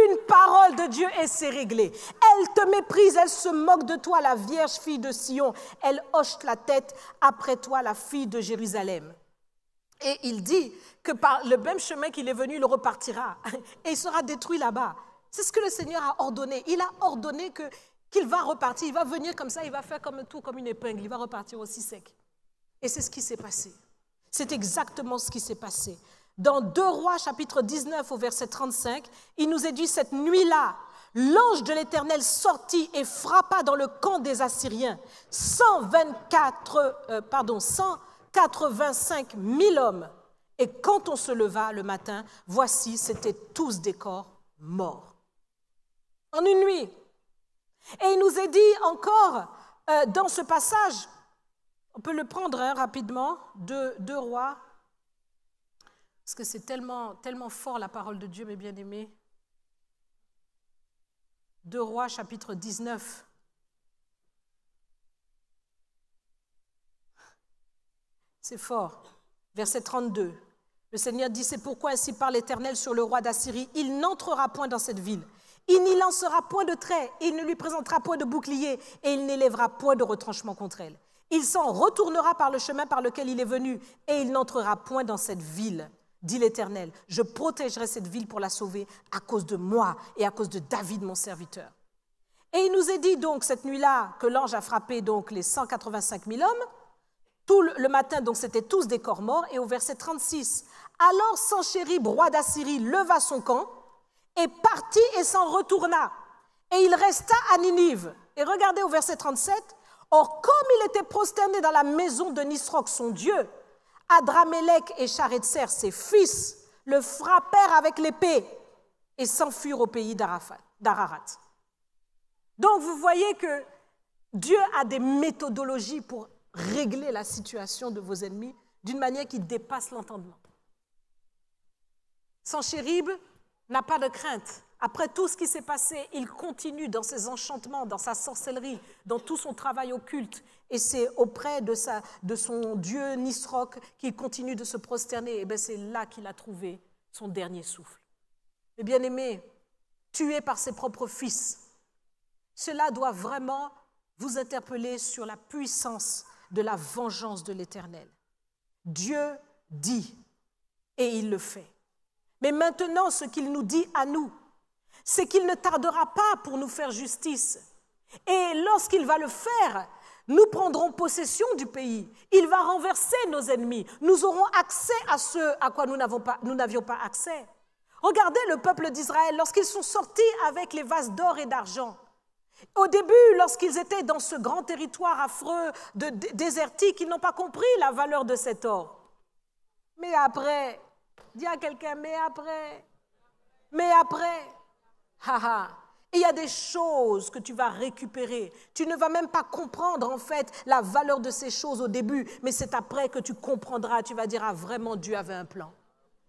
Une parole de Dieu et c'est réglé. Elle te méprise, elle se moque de toi, la vierge fille de Sion. Elle hoche la tête après toi, la fille de Jérusalem. Et il dit que par le même chemin qu'il est venu, il repartira et il sera détruit là-bas. C'est ce que le Seigneur a ordonné. Il a ordonné qu'il va repartir, il va venir comme ça, il va faire comme un tour, comme une épingle, il va repartir aussi sec. Et c'est ce qui s'est passé. C'est exactement ce qui s'est passé. Dans 2 Rois, chapitre 19, au verset 35, il nous est dit, cette nuit-là, l'ange de l'Éternel sortit et frappa dans le camp des Assyriens 185 000 hommes. Et quand on se leva le matin, voici, c'étaient tous des corps morts. En une nuit. Et il nous est dit encore dans ce passage, on peut le prendre rapidement, 2 Rois, parce que c'est tellement fort la parole de Dieu, mes bien-aimés. 2 Rois, chapitre 19. C'est fort. Verset 32. Le Seigneur dit, c'est pourquoi ainsi parle l'Éternel sur le roi d'Assyrie, il n'entrera point dans cette ville. Il n'y lancera point de trait, il ne lui présentera point de bouclier, et il n'élèvera point de retranchement contre elle. Il s'en retournera par le chemin par lequel il est venu, et il n'entrera point dans cette ville. Dit l'Éternel, je protégerai cette ville pour la sauver à cause de moi et à cause de David, mon serviteur. Et il nous est dit donc cette nuit-là que l'ange a frappé donc les 185 000 hommes. Tout le matin, donc c'était tous des corps morts. Et au verset 36, alors Sanchérib, roi d'Assyrie, leva son camp et partit et s'en retourna. Et il resta à Ninive. Et regardez au verset 37, or comme il était prosterné dans la maison de Nisroch, son Dieu, Adramélec et Charetser, ses fils, le frappèrent avec l'épée et s'enfuirent au pays d'Ararat. Donc vous voyez que Dieu a des méthodologies pour régler la situation de vos ennemis d'une manière qui dépasse l'entendement. Sanchérib n'a pas de crainte. Après tout ce qui s'est passé, il continue dans ses enchantements, dans sa sorcellerie, dans tout son travail occulte. Et c'est auprès de son Dieu Nisroch qu'il continue de se prosterner. Et bien c'est là qu'il a trouvé son dernier souffle. Mais bien aimé, tué par ses propres fils, cela doit vraiment vous interpeller sur la puissance de la vengeance de l'Éternel. Dieu dit et il le fait. Mais maintenant, ce qu'il nous dit à nous, c'est qu'il ne tardera pas pour nous faire justice. Et lorsqu'il va le faire, nous prendrons possession du pays. Il va renverser nos ennemis. Nous aurons accès à ce à quoi nous n'avions pas accès. Regardez le peuple d'Israël, lorsqu'ils sont sortis avec les vases d'or et d'argent. Au début, lorsqu'ils étaient dans ce grand territoire affreux, désertique, ils n'ont pas compris la valeur de cet or. Mais après, dis à quelqu'un, mais après, il y a des choses que tu vas récupérer. Tu ne vas même pas comprendre en fait la valeur de ces choses au début, mais c'est après que tu comprendras, tu vas dire, ah vraiment Dieu avait un plan.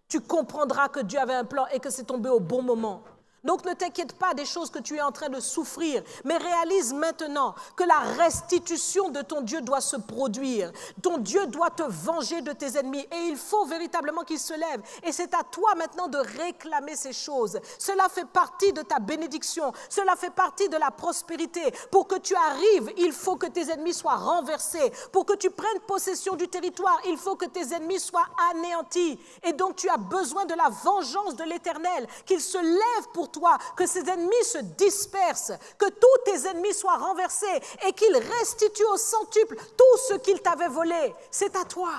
Tu comprendras que Dieu avait un plan et que c'est tombé au bon moment. Donc ne t'inquiète pas des choses que tu es en train de souffrir, mais réalise maintenant que la restitution de ton Dieu doit se produire. Ton Dieu doit te venger de tes ennemis et il faut véritablement qu'il se lève. Et c'est à toi maintenant de réclamer ces choses. Cela fait partie de ta bénédiction, cela fait partie de la prospérité. Pour que tu arrives, il faut que tes ennemis soient renversés. Pour que tu prennes possession du territoire, il faut que tes ennemis soient anéantis. Et donc tu as besoin de la vengeance de l'Éternel, qu'il se lève pour toi, que ces ennemis se dispersent, que tous tes ennemis soient renversés et qu'ils restituent au centuple tout ce qu'ils t'avaient volé. C'est à toi.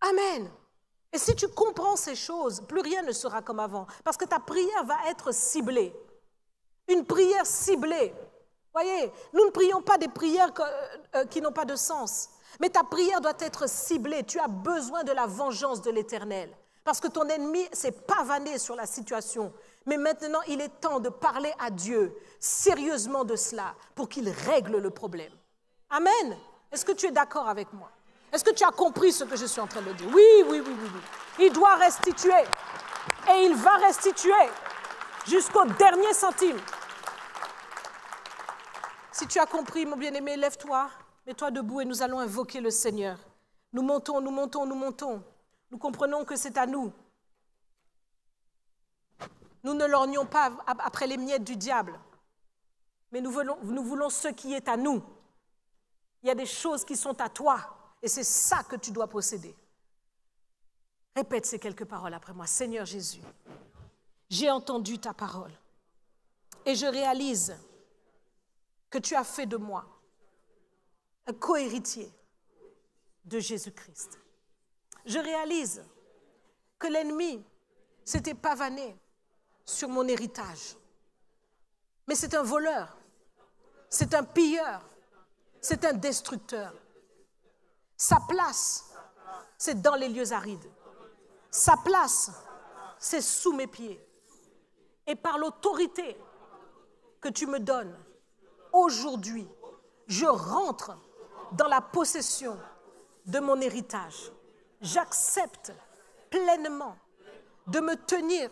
Amen. Et si tu comprends ces choses, plus rien ne sera comme avant, parce que ta prière va être ciblée. Une prière ciblée. Voyez, nous ne prions pas des prières qui n'ont pas de sens, mais ta prière doit être ciblée. Tu as besoin de la vengeance de l'Éternel, parce que ton ennemi s'est pavané sur la situation. Mais maintenant, il est temps de parler à Dieu sérieusement de cela pour qu'il règle le problème. Amen. Est-ce que tu es d'accord avec moi? Est-ce que tu as compris ce que je suis en train de dire? Oui. Il doit restituer. Et il va restituer jusqu'au dernier centime. Si tu as compris, mon bien-aimé, lève-toi, mets-toi debout et nous allons invoquer le Seigneur. Nous montons. Nous comprenons que c'est à nous Nous ne lorgnons pas après les miettes du diable, mais nous voulons ce qui est à nous. Il y a des choses qui sont à toi, et c'est ça que tu dois posséder. Répète ces quelques paroles après moi. Seigneur Jésus, j'ai entendu ta parole, et je réalise que tu as fait de moi un co-héritier de Jésus-Christ. Je réalise que l'ennemi s'était pavané sur mon héritage. Mais c'est un voleur, c'est un pilleur, c'est un destructeur. Sa place, c'est dans les lieux arides. Sa place, c'est sous mes pieds. Et par l'autorité que tu me donnes, aujourd'hui, je rentre dans la possession de mon héritage. J'accepte pleinement de me tenir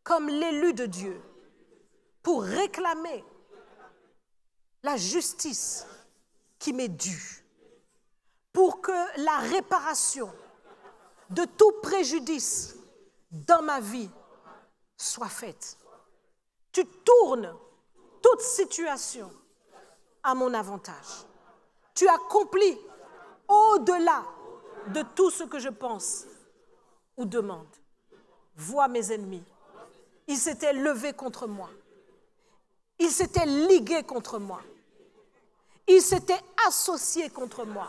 comme l'élu de Dieu pour réclamer la justice qui m'est due, pour que la réparation de tout préjudice dans ma vie soit faite. Tu tournes toute situation à mon avantage. Tu accomplis au-delà de tout ce que je pense ou demande. Vois mes ennemis. Ils s'étaient levés contre moi. Ils s'étaient ligués contre moi. Ils s'étaient associés contre moi.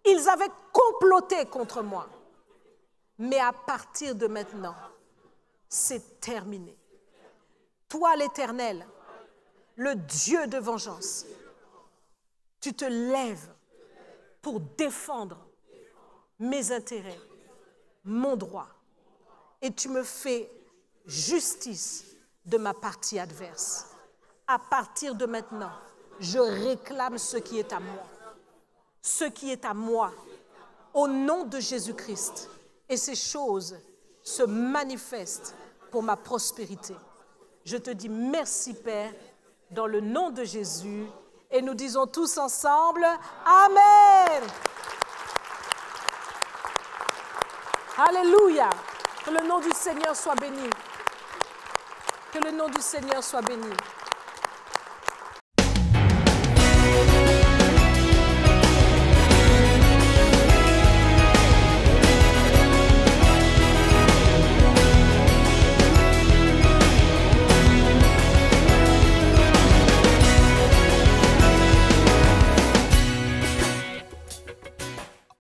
Ils avaient comploté contre moi. Mais à partir de maintenant, c'est terminé. Toi, l'Éternel, le Dieu de vengeance, tu te lèves pour défendre mes intérêts, mon droit, et tu me fais justice de ma partie adverse. À partir de maintenant, je réclame ce qui est à moi. Ce qui est à moi, au nom de Jésus-Christ. Et ces choses se manifestent pour ma prospérité. Je te dis merci, Père, dans le nom de Jésus. Et nous disons tous ensemble, Amen. Alléluia. Que le nom du Seigneur soit béni. Que le nom du Seigneur soit béni.